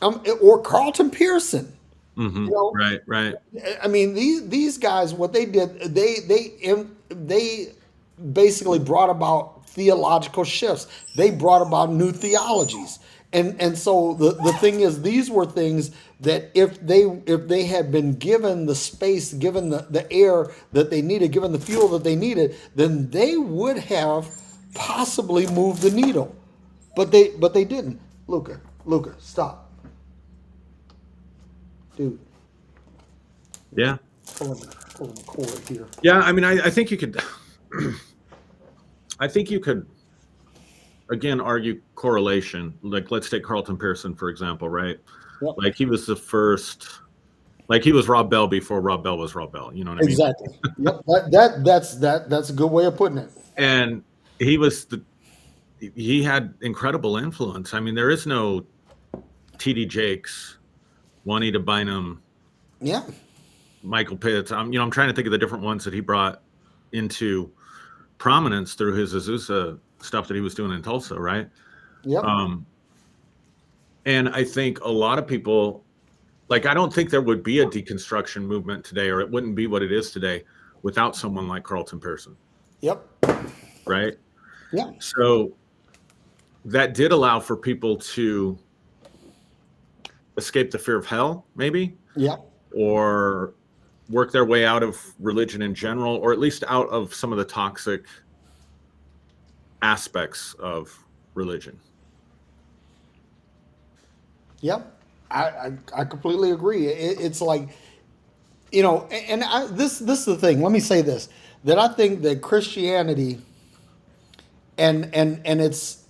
or Carlton Pearson. Hmm. You know, Right. Right. I mean, these guys, what they did, they basically brought about theological shifts. They brought about new theologies, and so the thing is, these were things that if they had been given the space, given the air that they needed, given the fuel that they needed, then they would have possibly moved the needle, but they didn't. Luca, stop, dude. Yeah. Pulling the cord here. Yeah. I mean, I think you could. I think you could again argue correlation. Like, let's take Carlton Pearson for example, right? Yep. Like, he was the first. Like, he was Rob Bell before Rob Bell was Rob Bell. You know what I mean? Exactly. Yep. That's a good way of putting it. And he was the. He had incredible influence. I mean, there is no T.D. Jakes, Juanita Bynum, Yeah. Michael Pitts. I'm trying to think of the different ones that he brought into prominence through his Azusa stuff that he was doing in Tulsa, right? Yep. And I think a lot of people, like, I don't think there would be a deconstruction movement today, or it wouldn't be what it is today without someone like Carlton Pearson, Yep. right? Yeah. So that did allow for people to escape the fear of hell, maybe, Yeah. or work their way out of religion in general, or at least out of some of the toxic aspects of religion. Yep. I completely agree. It's like, this is the thing. Let me say this, that I think that Christianity and its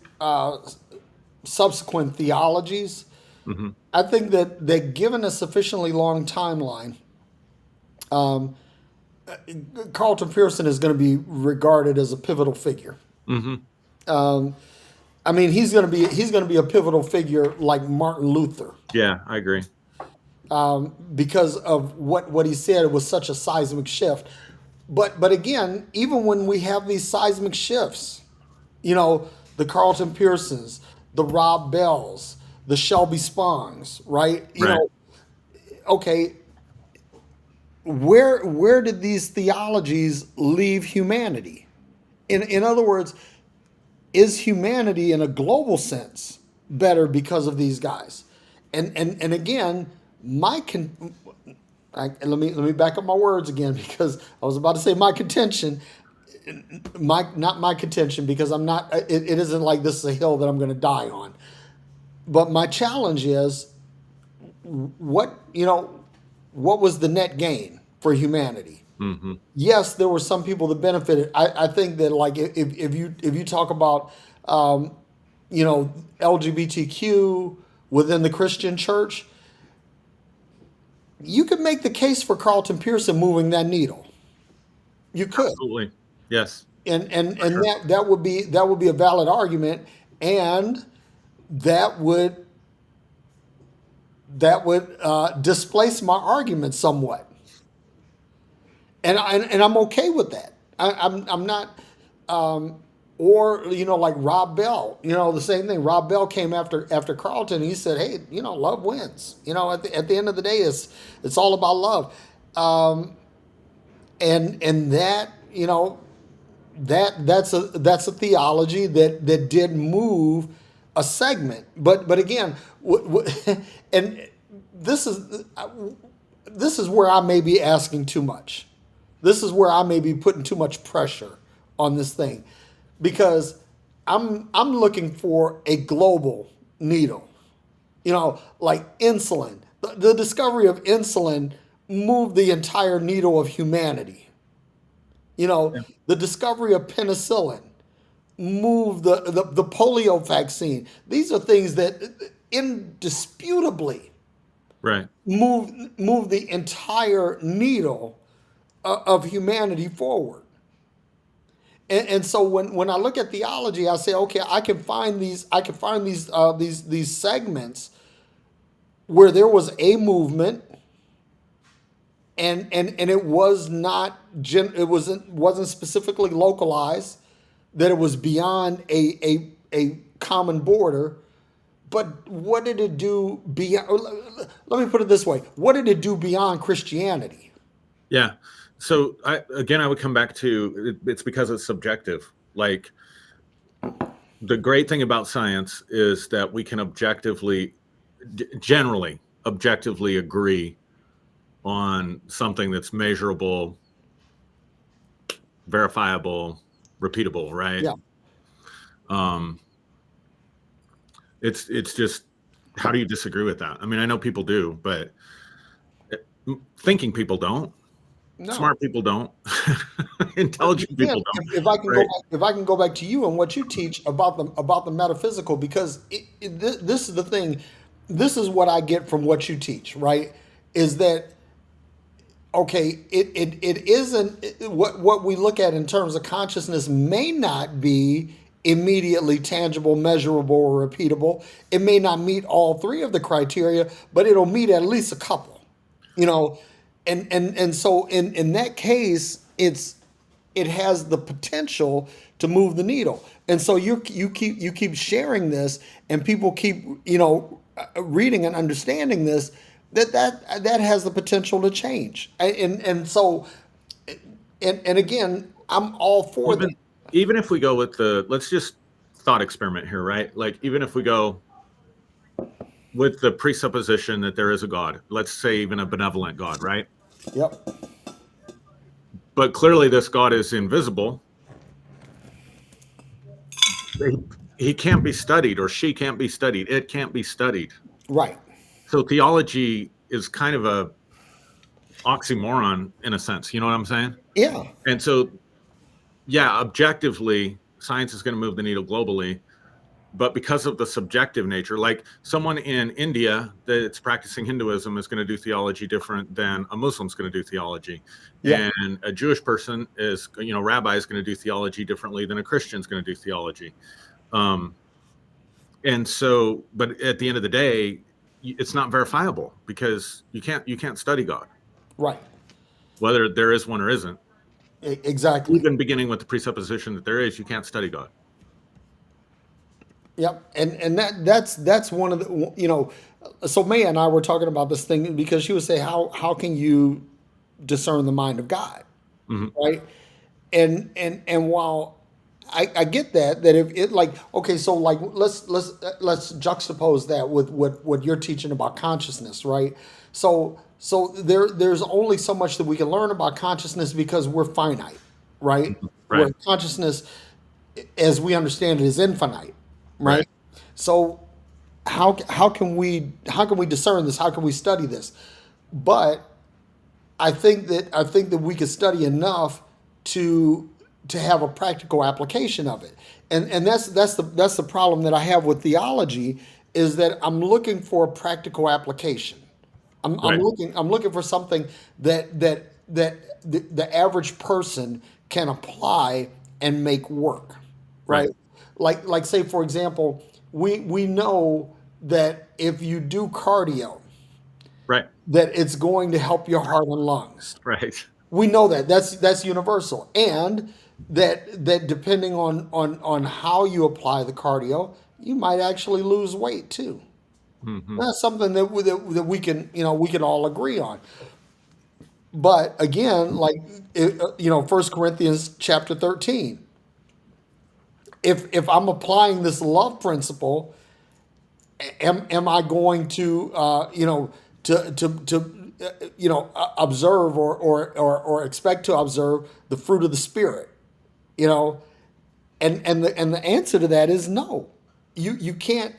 subsequent theologies, Hmm. I think that given a sufficiently long timeline, Carlton Pearson is going to be regarded as a pivotal figure. Hmm. I mean, he's going to be a pivotal figure like Martin Luther, Yeah, I agree. because of what he said was such a seismic shift. But again, even when we have these seismic shifts, the Carlton Pearsons, the Rob Bells, the Shelby Spongs, right? Right. Okay, where did these theologies leave humanity? In other words, is humanity in a global sense better because of these guys? And again, let me back up my words again, because I was about to say my contention, not my contention, because I'm not. It isn't like this is a hill that I'm going to die on. But my challenge is, what was the net gain for humanity? Hmm. Yes, there were some people that benefited. I think that, like, if you talk about LGBTQ within the Christian church, you could make the case for Carlton Pearson moving that needle. You could, Absolutely. Yes. and Sure. that would be a valid argument, and that would displace my argument somewhat. And I'm okay with that. I'm not, or like Rob Bell, the same thing. Rob Bell came after Carlton. He said, "Hey, love wins. At the end of the day, it's all about love." And that that's a theology that did move a segment, but again, and this is where I may be asking too much. This is where I may be putting too much pressure on this thing. because I'm looking for a global needle. Like insulin. The discovery of insulin moved the entire needle of humanity. Yeah. The discovery of penicillin moved the polio vaccine. These are things that indisputably Right. move the entire needle of humanity forward. And so when I look at theology, I say, okay, I can find these segments where there was a movement, and it was not it wasn't specifically localized, that it was beyond a common border. But what did it do beyond? Let me put it this way: what did it do beyond Christianity? Yeah. So I would come back to it's because it's subjective. Like the great thing about science is that we can generally objectively agree on something that's measurable, verifiable, repeatable, right? Yeah, Um, it's just, how do you disagree with that? I mean, I know people do, but thinking people don't. no. Smart people don't. But Intelligent again, people don't, if right? I can go back to you and what you teach about the metaphysical, because this is the thing, this is what I get from what you teach, right? Is that okay? It isn't what we look at in terms of consciousness may not be immediately tangible, measurable, or repeatable. It may not meet all three of the criteria, but it'll meet at least a couple. You know, and so in that case, it has the potential to move the needle. And so you keep sharing this, and people keep reading and understanding this, that has the potential to change. And so and again, I'm all for that. even even if we go with the, let's just thought experiment here, right? Like even if we go with the presupposition that there is a God, let's say even a benevolent God, right? Yep. But clearly this God is invisible. He can't be studied, or she can't be studied. It can't be studied. Right. So theology is kind of a oxymoron in a sense. You know what I'm saying? Yeah. And so, yeah, objectively, science is going to move the needle globally, but because of the subjective nature, like someone in India that's practicing Hinduism is going to do theology different than a Muslim's going to do theology. Yeah. And a Jewish person is, rabbi is going to do theology differently than a Christian's going to do theology. And so, but at the end of the day, it's not verifiable because you can't study God, Right. whether there is one or isn't. Exactly. Even beginning with the presupposition that there is, you can't study God. Yep, and that's one of the So Maya and I were talking about this thing because she would say, how can you discern the mind of God, Hmm. right? And while I get that if it, like, okay, so like let's juxtapose that with what you're teaching about consciousness, right? So there's only so much that we can learn about consciousness because we're finite, right? Right. Where consciousness, as we understand it, is infinite, Right. right? So how can we discern this? How can we study this? But I think that we could study enough to have a practical application of it. And that's the problem that I have with theology, is that I'm looking for a practical application. I'm Right. looking for something that the average person can apply and make work, Right. right? Like say for example, we know that if you do cardio, Right. that it's going to help your heart and lungs. Right. We know that that's universal, and that depending on how you apply the cardio, you might actually lose weight too. Hmm. That's something that we can we can all agree on. But again, like First Corinthians chapter 13, if I'm applying this love principle, am I going to observe or expect to observe the fruit of the spirit? You know, And the answer to that is no. You can't.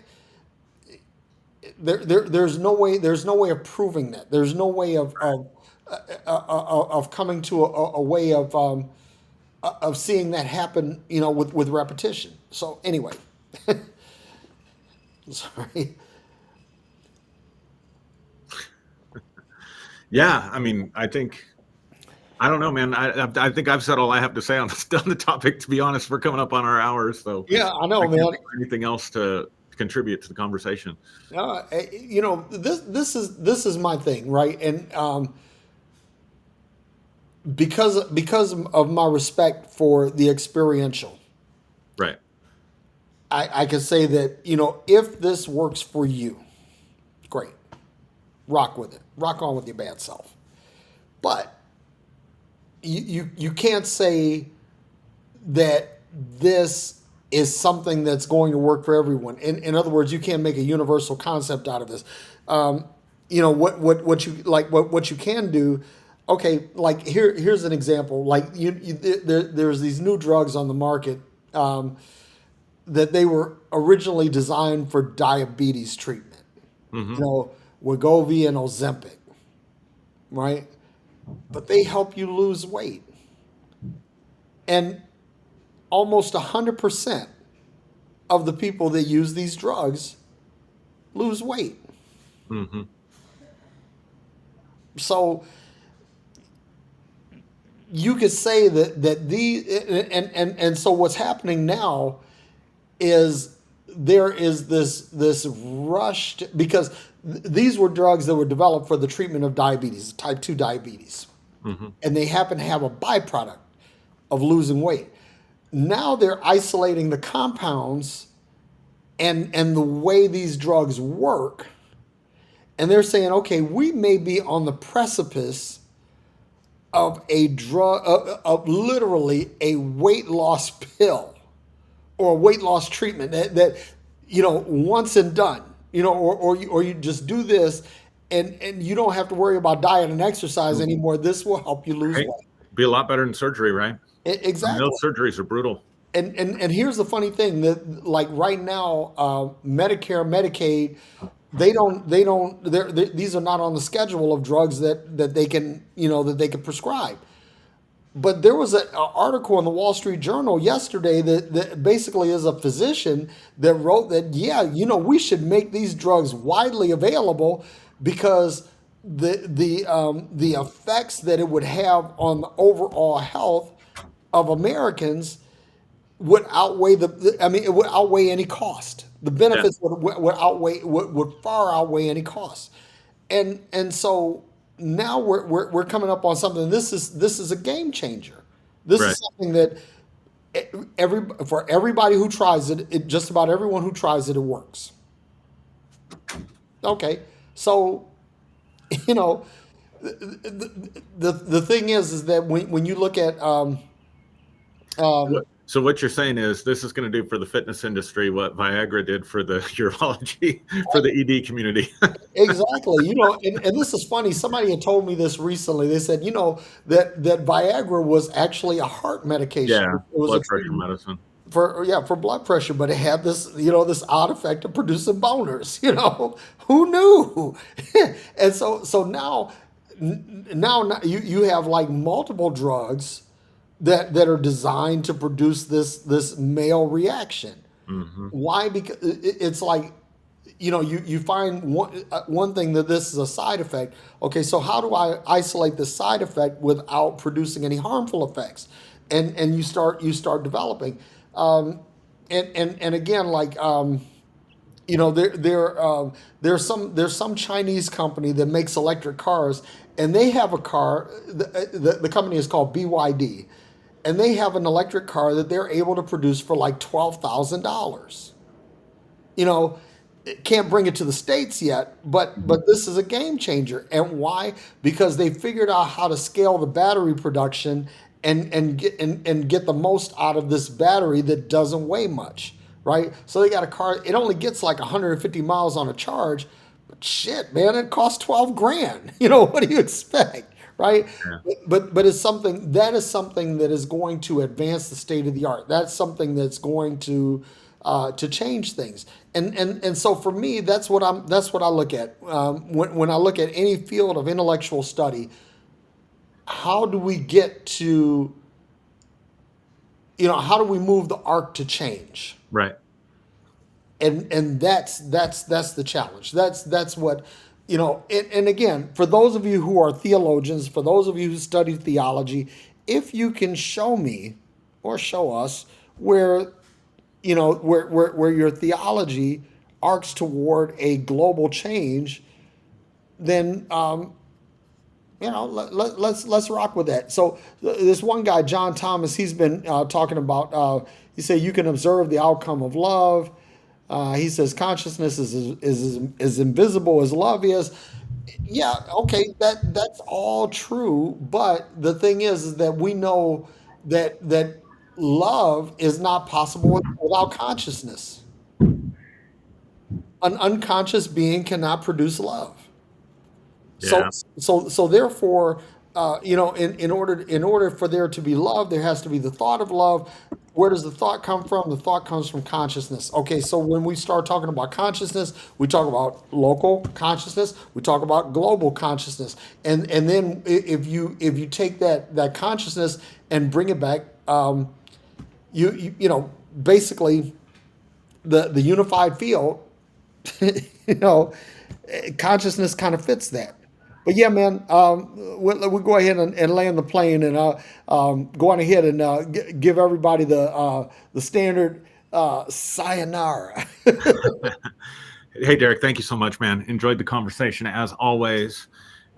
There's no way of proving that. There's no way of coming to a way of seeing that happen, with repetition. So anyway, sorry. Yeah, I mean, I don't know, man. I think I've said all I have to say on on the topic. To be honest, we're coming up on our hours, so Yeah, I I know, can't man. think of anything else to contribute to the conversation. This is my thing, right? And because of my respect for the experiential, Right. I can say that, if this works for you, great, rock with it, rock on with your bad self. But you can't say that this is something that's going to work for everyone. In other words, you can't make a universal concept out of this. What you can do. Okay, like here's an example. Like there's these new drugs on the market, that they were originally designed for diabetes treatment. Hmm. Wegovy and Ozempic, right? But they help you lose weight, and almost 100% of the people that use these drugs lose weight. Hmm. So you could say that and so what's happening now is there is this rush because these were drugs that were developed for the treatment of diabetes, type 2 diabetes, Hmm. and they happen to have a byproduct of losing weight. Now they're isolating the compounds and the way these drugs work, and they're saying, okay, we may be on the precipice of a drug, of literally a weight loss pill or a weight loss treatment that once and done, or you just do this, and you don't have to worry about diet and exercise anymore. This will help you lose Hey, weight. be a lot better than surgery, right? I mean, Exactly. those surgeries are brutal. And here's the funny thing that, like, right now, Medicare, Medicaid, these are not on the schedule of drugs that they can prescribe. But there was an article in the Wall Street Journal yesterday that basically is a physician that wrote that, yeah, we should make these drugs widely available because the effects that it would have on the overall health of Americans would outweigh I mean, it would outweigh any cost. The Yeah. benefits would far outweigh any cost. And so now we're coming up on something. This is a game changer. This Right. is something that for everybody who tries it, just about everyone who tries it, it works. Okay, so you know the thing is that when you look at um, So what you're saying is this is going to do for the fitness industry what Viagra did for the urology, for the ED community. exactly, and this is funny. Somebody had told me this recently. They said, that Viagra was actually a heart medication. Yeah, It was a blood pressure treatment medicine. for blood pressure, but it had this odd effect of producing boners. Who knew? And so now you have like multiple drugs that are designed to produce this male reaction. Hmm. Why? Because it's like, you find one thing that this is a side effect. Okay, so how do I isolate the side effect without producing any harmful effects? And you start developing, and again, like, there's some Chinese company that makes electric cars, and they have a car. The company is called BYD, and they have an electric car that they're able to produce for like $12,000. You know, can't bring it to the states yet, but this is a game changer. And why? Because they figured out how to scale the battery production and get the most out of this battery that doesn't weigh much, right? So they got a car. It only gets like 150 miles on a charge, but shit, man, it costs 12 grand. What do you expect, right? Yeah. But it's something that is going to advance the state of the art. That's something that's going to change things. And so for me, that's what I look at when I look at any field of intellectual study. How do we get to, how do we move the arc to change? Right. And that's the challenge. That's what, and again, for those of you who are theologians, for those of you who study theology, if you can show me or show us where, where your theology arcs toward a global change, then let's rock with that. So this one guy, John Thomas, he's been talking about. He said you can observe the outcome of love. He says consciousness is invisible as love is. Yeah, okay, that's all true. But the thing is that we know that love is not possible without consciousness. An unconscious being cannot produce love. So Yeah. so therefore, in order for there to be love, there has to be the thought of love. Where does the thought come from? The thought comes from consciousness. Okay, so when we start talking about consciousness, we talk about local consciousness, we talk about global consciousness, and then if you take that consciousness and bring it back, basically the unified field, you know, consciousness kind of fits that. But yeah, man, we'll go ahead and land the plane and go on ahead and give everybody the standard sayonara. Hey, Derrick, thank you so much, man. Enjoyed the conversation as always.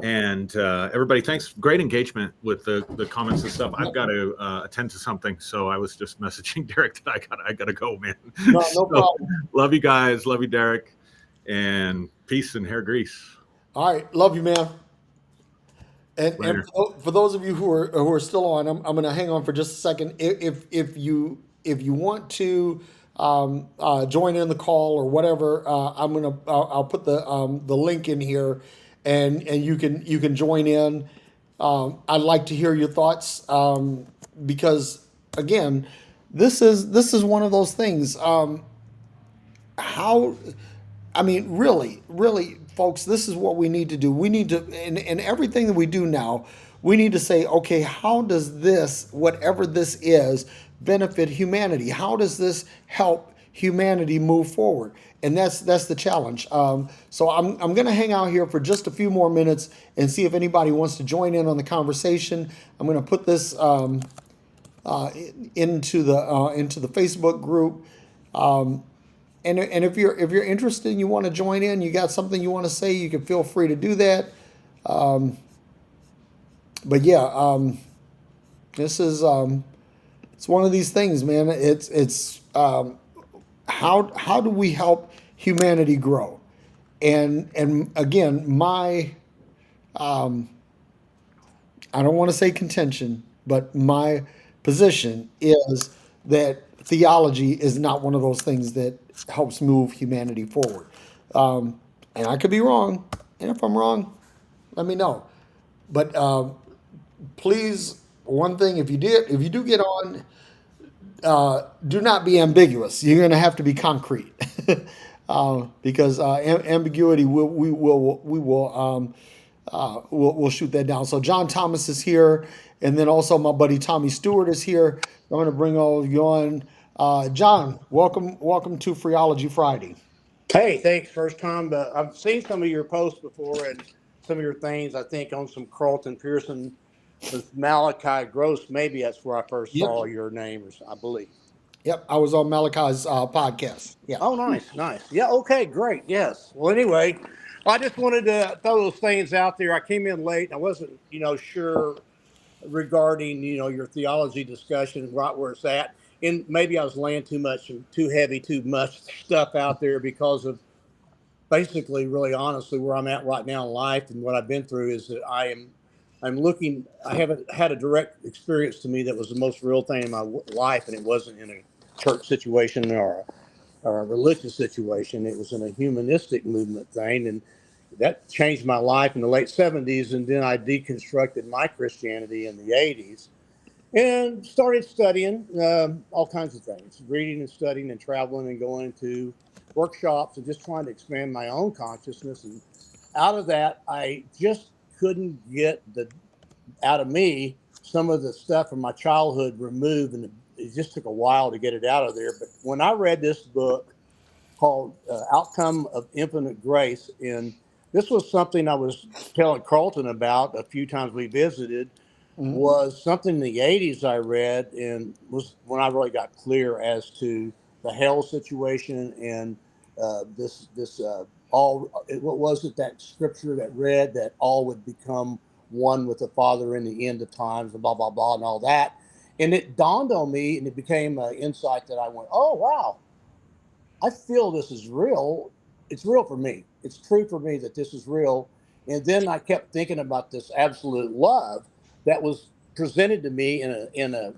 And everybody, thanks. Great engagement with the comments and stuff. I've got to attend to something, so I was just messaging Derrick that I gotta go, man. No, So, no problem. love you guys, love you, Derrick, and peace and hair grease. All right, love you, man. And Later. for those of you who are still on, I'm going to hang on for just a second. If you want to join in the call or whatever, I'll put the link in here, and you can join in. I'd like to hear your thoughts, because again, this is one of those things. How I mean, really, folks, this is what we need to do. We need to, in everything that we do now, we need to say, okay, how does this, whatever this is, benefit humanity? How does this help humanity move forward? And that's the challenge. So I'm going to hang out here for just a few more minutes and see if anybody wants to join in on the conversation. I'm going to put this into the Facebook group. And if you're interested and you want to join in, you got something you want to say, you can feel free to do that. But yeah, this is it's one of these things, man. It's how do we help humanity grow? And again, my I don't want to say contention, but my position is that theology is not one of those things that helps move humanity forward. And I could be wrong, and if I'm wrong, let me know. But please, one thing, if you do get on, do not be ambiguous. You're going to have to be concrete, because ambiguity we'll shoot that down. So John Thomas is here, and then also my buddy Tommy Stewart is here. I'm going to bring all of you on. John, welcome to Theology Friday. Hey, thanks. First time, but I've seen some of your posts before and some of your things. I think on some Carlton Pearson with Malachi Gross. Maybe that's where I first Yep. saw your name, I believe. Yep, I was on Malachi's podcast. Yeah. Oh, nice. Yeah, okay, great. Yes. Well, anyway, I just wanted to throw those things out there. I came in late. I wasn't, sure regarding, your theology discussion, right where it's at. And maybe I was laying too much, too heavy, too much stuff out there because of basically, really honestly, where I'm at right now in life and what I've been through is that I haven't had a direct experience to me that was the most real thing in my life, and it wasn't in a church situation or a religious situation. It was in a humanistic movement thing, and that changed my life in the late 70s. And then I deconstructed my Christianity in the 80s and started studying all kinds of things, reading and studying and traveling and going to workshops and just trying to expand my own consciousness. And out of that, I just couldn't get out of me some of the stuff from my childhood removed, and it just took a while to get it out of there. But when I read this book called Outcome of Infinite Grace, and this was something I was telling Carlton about a few times we visited, was something in the 80s I read, and was when I really got clear as to the hell situation and this all. What was it, that scripture that read that all would become one with the Father in the end of times, and blah blah blah and all that. And it dawned on me, and it became an insight that I went, oh wow, I feel this is real. It's real for me. It's true for me that this is real. And then I kept thinking about this absolute love that was presented to me in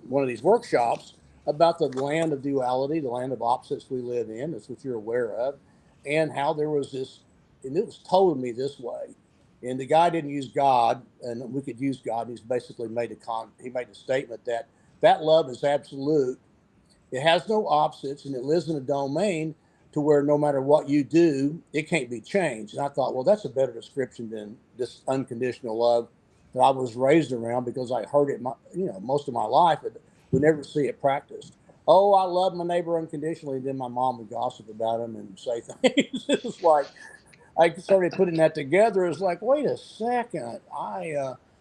one of these workshops about the land of duality, the land of opposites we live in. That's what you're aware of, and how there was this, and it was told to me this way. And the guy didn't use God, and we could use God. He's basically he made a statement that love is absolute. It has no opposites, and it lives in a domain to where no matter what you do, it can't be changed. And I thought, well, that's a better description than this unconditional love that I was raised around, because I heard it, most of my life, but we never see it practiced. Oh, I love my neighbor unconditionally. Then my mom would gossip about him and say things. It was like, I started putting that together. It's like, wait a second,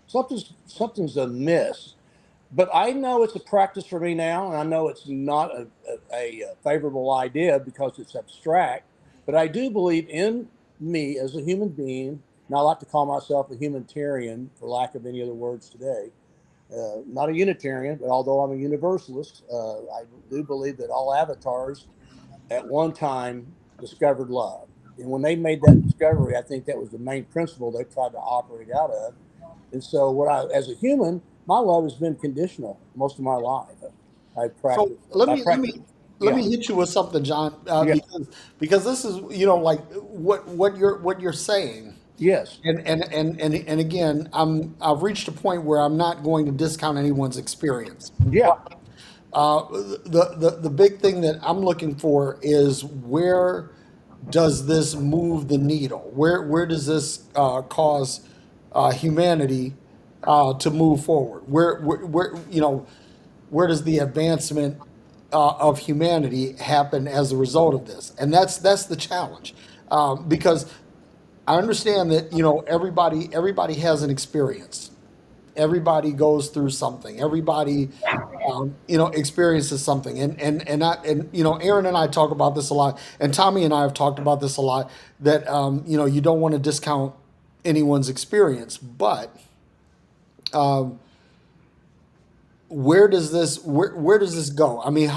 something's amiss. But I know it's a practice for me now, and I know it's not a favorable idea because it's abstract. But I do believe in me as a human being, and I like to call myself a humanitarian, for lack of any other words today. Not a Unitarian, but although I'm a Universalist, I do believe that all avatars at one time discovered love. And when they made that discovery, I think that was the main principle they tried to operate out of. And so, as a human, my love has been conditional most of my life. I So practice. let I me let practice. me let Yeah. me hit you with something, John, Yeah. because this is like what you're saying. Yes. And again, I've reached a point where I'm not going to discount anyone's experience. Yeah. The big thing that I'm looking for is, where does this move the needle? Where does this cause humanity to move forward? Where does the advancement of humanity happen as a result of this? And that's the challenge, because I understand that everybody has an experience. Everybody goes through something. Everybody experiences something. And Aaron and I talk about this a lot, and Tommy and I have talked about this a lot. That you don't want to discount anyone's experience, but where does this go? I mean,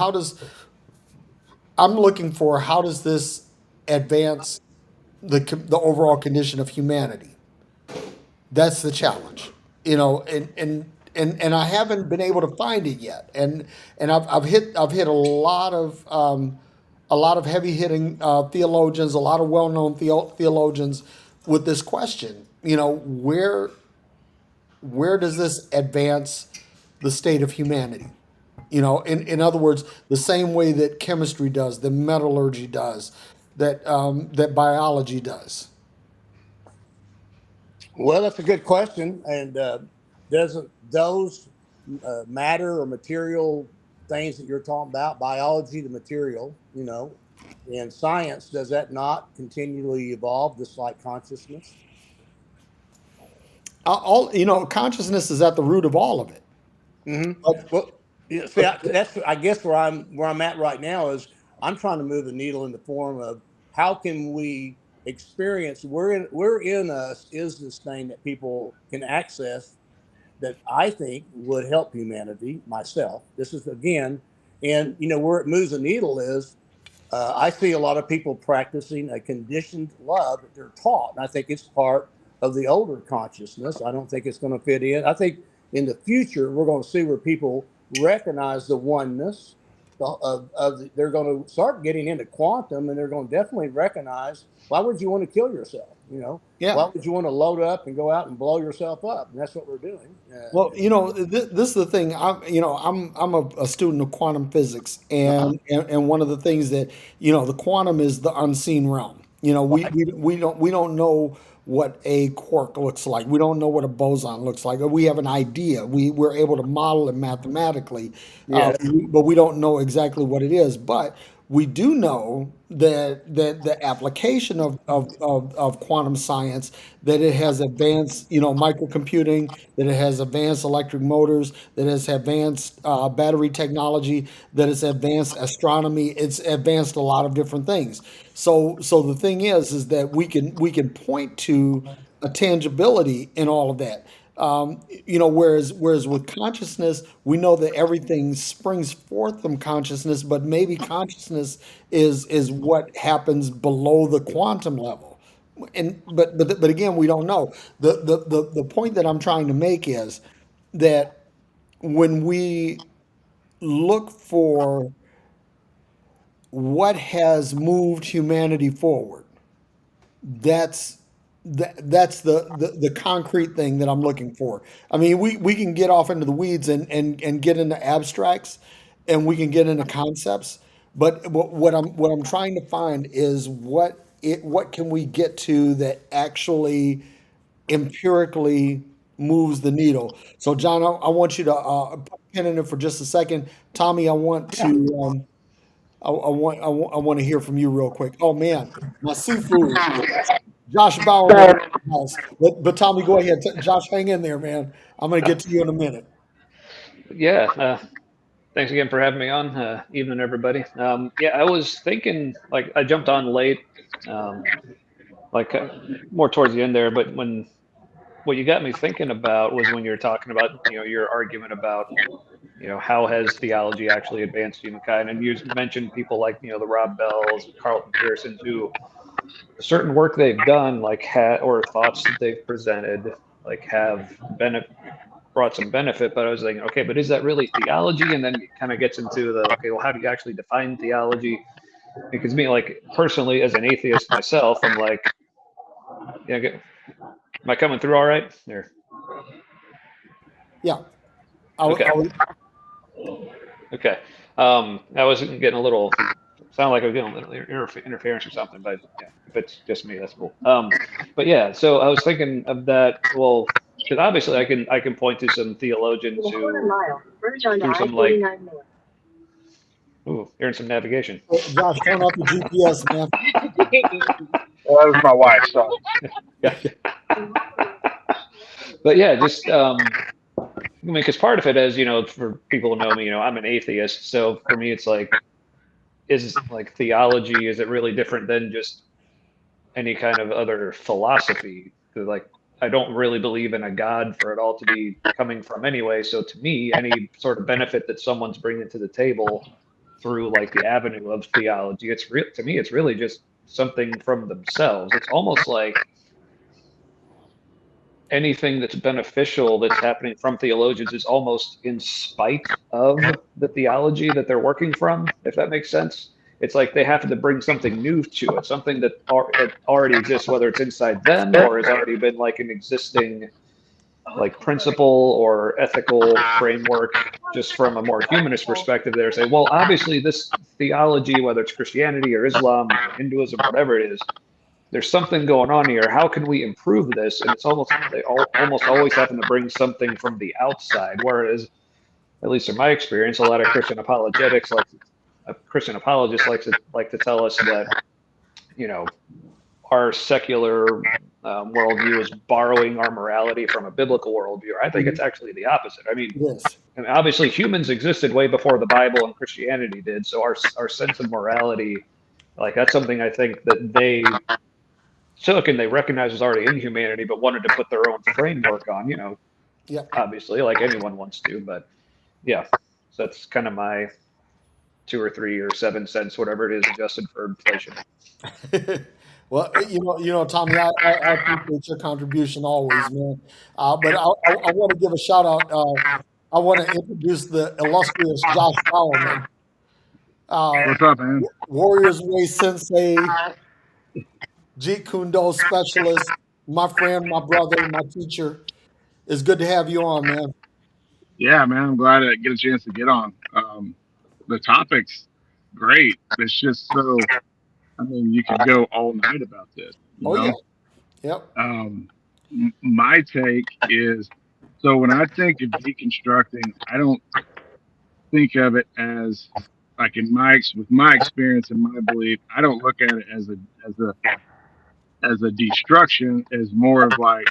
I'm looking for, how does this advance the overall condition of humanity? That's the challenge, and I haven't been able to find it yet. And I've hit a lot of heavy hitting theologians, a lot of well known theologians with this question. Where does this advance the state of humanity? In other words, the same way that chemistry does, that metallurgy does, that biology does. Well, that's a good question. And doesn't those matter or material things that you're talking about, biology, the material, and science, does that not continually evolve, just like consciousness? Consciousness is at the root of all of it. But, Well, yeah, see, that's, I guess, where I'm at right now is I'm trying to move the needle in the form of how can we experience, where in us is this thing that people can access, that I think would help humanity, myself. This is, again, and where it moves the needle is, I see a lot of people practicing a conditioned love that they're taught. And I think it's part of the older consciousness. I don't think it's going to fit in. I think in the future, we're going to see where people recognize the oneness they're going to start getting into quantum, and they're going to definitely recognize, why would you want to kill yourself? Yeah. Why would you want to load up and go out and blow yourself up? And that's what we're doing. Well, this is the thing. I'm a student of quantum physics, Uh-huh. and one of the things that the quantum is the unseen realm. Right. We don't know what a quark looks like. We don't know what a boson looks like. We have an idea. We're able to model it mathematically, Yes. but we don't know exactly what it is. But we do know that the application of quantum science, that it has advanced microcomputing, that it has advanced electric motors, that it has advanced battery technology, that it's advanced astronomy. It's advanced a lot of different things. So the thing is that we can point to a tangibility in all of that. Whereas with consciousness, we know that everything springs forth from consciousness, but maybe consciousness is what happens below the quantum level. But again, we don't know. The point that I'm trying to make is that when we look for what has moved humanity forward, that's that's the concrete thing that I'm looking for. I mean, we can get off into the weeds and get into abstracts, and we can get into concepts, but what I'm trying to find is what can we get to that actually empirically moves the needle. So John, I want you to put a pin in it for just a second. Tommy, I want to Yeah. I want to hear from you real quick. Oh man, my seafood. Josh Bowerman in the house. But Tommy, go ahead. Josh, hang in there, man. I'm going to get to you in a minute. Yeah, thanks again for having me on. Evening, everybody. Yeah, I was thinking, like, I jumped on late, um, like more towards the end there, but what you got me thinking about was when you were talking about, your argument about, how has theology actually advanced humankind, and you mentioned people like, the Rob Bells, Carlton Pearsons, who certain work they've done, like, or thoughts that they've presented, like, have brought some benefit, but I was thinking, okay, but is that really theology? And then it kind of gets into the, okay, well, how do you actually define theology? Because me, like, personally, as an atheist myself, I'm like, am I coming through all right? Or, Yeah. I, okay, I, okay. I was getting a little, sound like I was getting a little interference or something, but yeah, if it's just me, that's cool. But yeah, so I was thinking of that. Well, because obviously I can point to some theologians In a quarter who mile, merge onto do some, like, I-49 North. ooh, hearing some navigation. Josh, turn off the GPS, man. Well, that was my wife, so. Gotcha. But yeah, just I mean, because part of it is, for people who know me, I'm an atheist. So for me, it's like, is like theology, is it really different than just any kind of other philosophy? Because, like, I don't really believe in a God for it all to be coming from anyway. So to me, any sort of benefit that someone's bringing to the table through, like, the avenue of theology, it's real to me. It's really just something from themselves. It's almost like anything that's beneficial that's happening from theologians is almost in spite of the theology that they're working from, if that makes sense. It's like they have to bring something new to it, something that already exists, whether it's inside them or has already been, like, an existing, like, principle or ethical framework, just from a more humanist perspective. They're saying, well, obviously this theology, whether it's Christianity or Islam, Hinduism, whatever it is, there's something going on here. How can we improve this? And it's almost, they almost always happen to bring something from the outside. Whereas, at least in my experience, a lot of Christian apologists like to tell us that, our secular worldview is borrowing our morality from a biblical worldview. I think it's actually the opposite. Yes. I mean, obviously humans existed way before the Bible and Christianity did. So our sense of morality, like, that's something I think that they took and they recognized was already in humanity, but wanted to put their own framework on, Yeah. obviously, like anyone wants to. But yeah, so that's kind of my 2 or 3 or 7 cents, whatever it is, adjusted for inflation. Well, Tommy, I appreciate your contribution always, man. But I want to give a shout out. I want to introduce the illustrious Josh Bowerman. What's up, man? Warriors Way Sensei, Jeet Kune Do specialist, my friend, my brother, my teacher. It's good to have you on, man. Yeah, man. I'm glad I get a chance to get on. The topic's great. It's just so. I mean, you could go all night about this. You Oh, yeah. know. Yep. My take is so when I think of deconstructing, I don't think of it as like with my experience and my belief. I don't look at it as a destruction. As more of like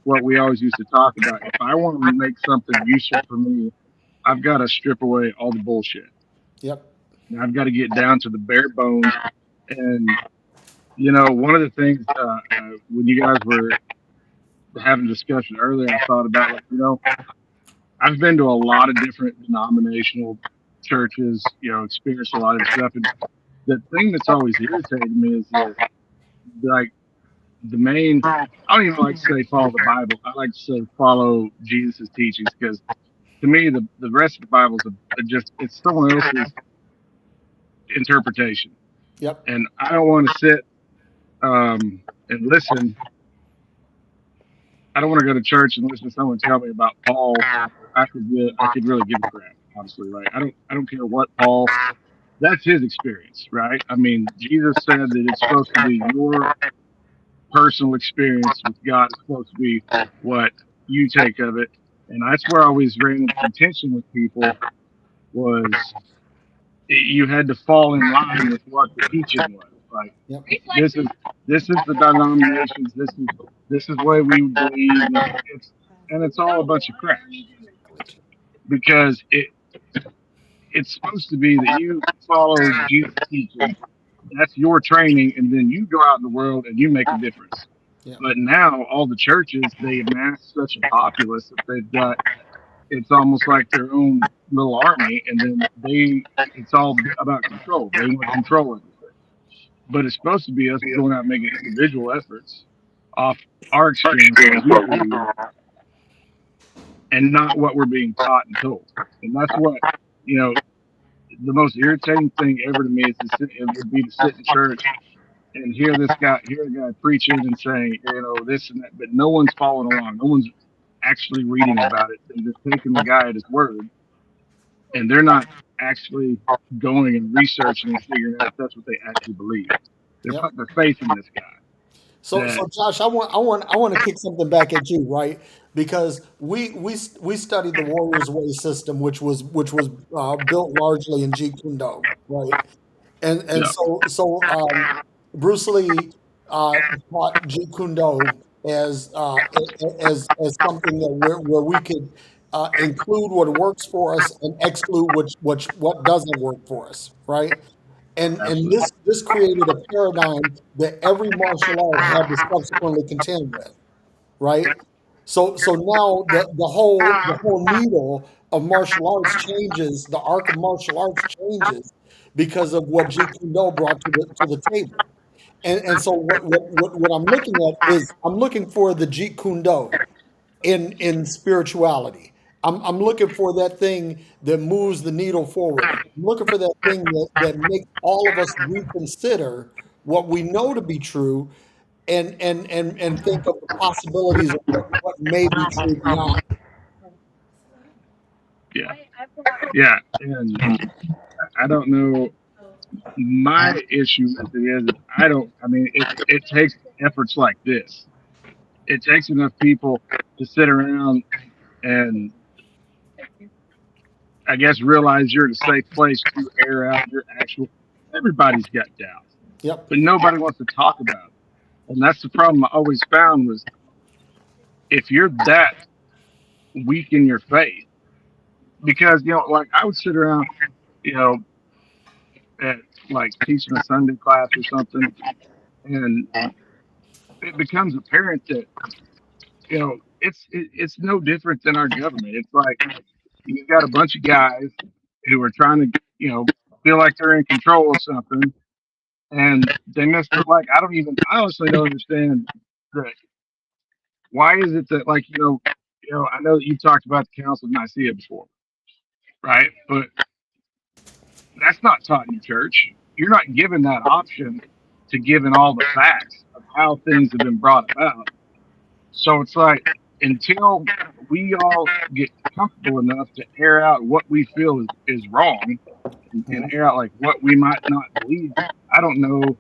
what we always used to talk about. If I want to make something useful for me, I've got to strip away all the bullshit. Yep. And I've got to get down to the bare bones. And one of the things when you guys were having a discussion earlier, I thought about I've been to a lot of different denominational churches. Experienced a lot of stuff. And the thing that's always irritated me is that like the main. I don't even like to say follow the Bible. I like to say follow Jesus' teachings because to me, the rest of the Bible is it's someone else's interpretation, Yep. and I don't want to sit and listen. I don't want to go to church and listen to someone tell me about Paul. I could really give a crap, honestly. Right? I don't care what Paul. That's his experience, right? I mean, Jesus said that it's supposed to be your personal experience with God. It's supposed to be what you take of it, and that's where I always ran into contention with people was you had to fall in line with what the teaching was. Like Yep. this is the denominations. This is the way we believe. And it's all a bunch of crap because it's supposed to be that you follow Jesus' teaching. That's your training, and then you go out in the world and you make a difference. Yeah. But now all the churches they amass such a populace that they've got. It's almost like their own little army, and then it's all about control. They want control of everything. But it's supposed to be us going out and making individual efforts off our experience, what we believe, and not what we're being taught and told. And that's what, the most irritating thing ever to me would be to sit in church and hear a guy preaching and saying, this and that, but no one's following along. No one's actually reading about it. They're just taking the guy at his word, and they're not actually going and researching and figuring out if that's what they actually believe. They're Yep. putting their faith in this guy. So Josh, I want to kick something back at you, right? Because we studied the Warriors Way system, which was built largely in Jeet Kune Do, right? And Yeah. Bruce Lee taught Jeet Kune Do as something that where we could include what works for us and exclude what doesn't work for us, right? And this created a paradigm that every martial art had to subsequently contend with, right? So now the whole needle of martial arts changes, the arc of martial arts changes because of what Jeet Kune Do brought to the table. And so what I'm looking at is I'm looking for the Jeet Kune Do in spirituality. I'm looking for that thing that moves the needle forward. I'm looking for that thing that makes all of us reconsider what we know to be true and think of the possibilities of what may be true beyond. Yeah. Yeah. And I don't know. My issue with it is it takes efforts like this. It takes enough people to sit around and I guess realize you're in a safe place to air out your actual. Everybody's got doubts, Yep. but nobody wants to talk about it. And that's the problem I always found was if you're that weak in your faith, because like I would sit around, you know, at like teaching a Sunday class or something, and it becomes apparent that it's no different than our government. It's like you got a bunch of guys who are trying to feel like they're in control of something, and they missed it. Like I honestly don't understand that. Why is it that like I know that you talked about the Council of Nicaea before, right? But That's not taught in your church. You're not given that option to give in all the facts of how things have been brought about. So it's like until we all get comfortable enough to air out what we feel is wrong and Mhm. air out like what we might not believe, I don't know.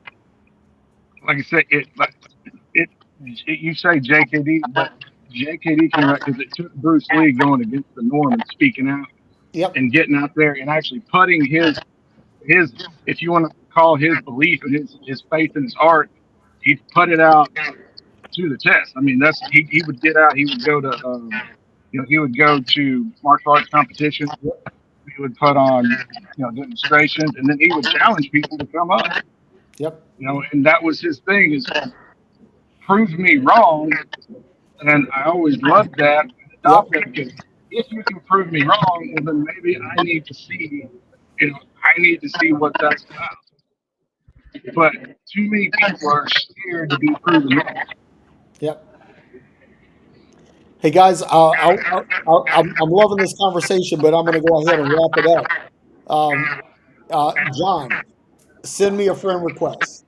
Like I said, it you say JKD, but JKD came out because it took Bruce Lee going against the norm and speaking out Yep. and getting out there and actually putting his if you want to call his belief and his faith in his art, he put it out to the test. I mean, that's he would get out. He would go to he would go to martial arts competitions. He would put on demonstrations, and then he would challenge people to come up. Yep. And that was his thing is prove me wrong. And I always loved that and Yep. adopted it because if you can prove me wrong, well then maybe I need to see I need to see what that's about. But too many people are scared to be proven wrong. Yep. Hey guys, I'm loving this conversation, but I'm going to go ahead and wrap it up. John, send me a friend request.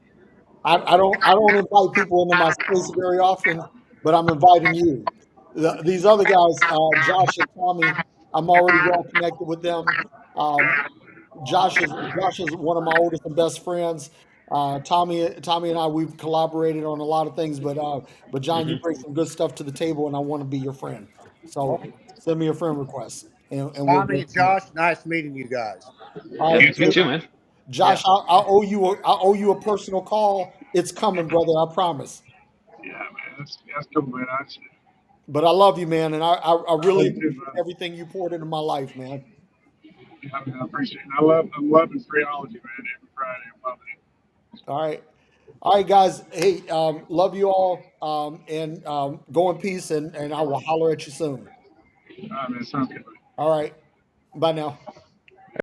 I don't invite people into my space very often, but I'm inviting you. These other guys, Josh and Tommy, I'm already well connected with them. Um, Josh is one of my oldest and best friends. Tommy and I, we've collaborated on a lot of things, but John, you Hmm. bring some good stuff to the table, and I want to be your friend. So Okay. send me a friend request, and we'll Tommy go and from there. Josh, nice meeting you guys. All Yeah, right, You me too, hey, too, man. man. Yeah. Josh, I owe you a personal call. It's coming, brother. I promise. Yeah, man. That's cool, man. But I love you, man, and I I love really you too, appreciate man. everything you poured into my life, man. Yeah, man, I appreciate it. I'm loving theology, man. Every Friday, I'm loving it. All right. All right, guys. Hey, love you all. And go in peace, and I will holler at you soon. All right, man. Sounds good. All right. Bye now.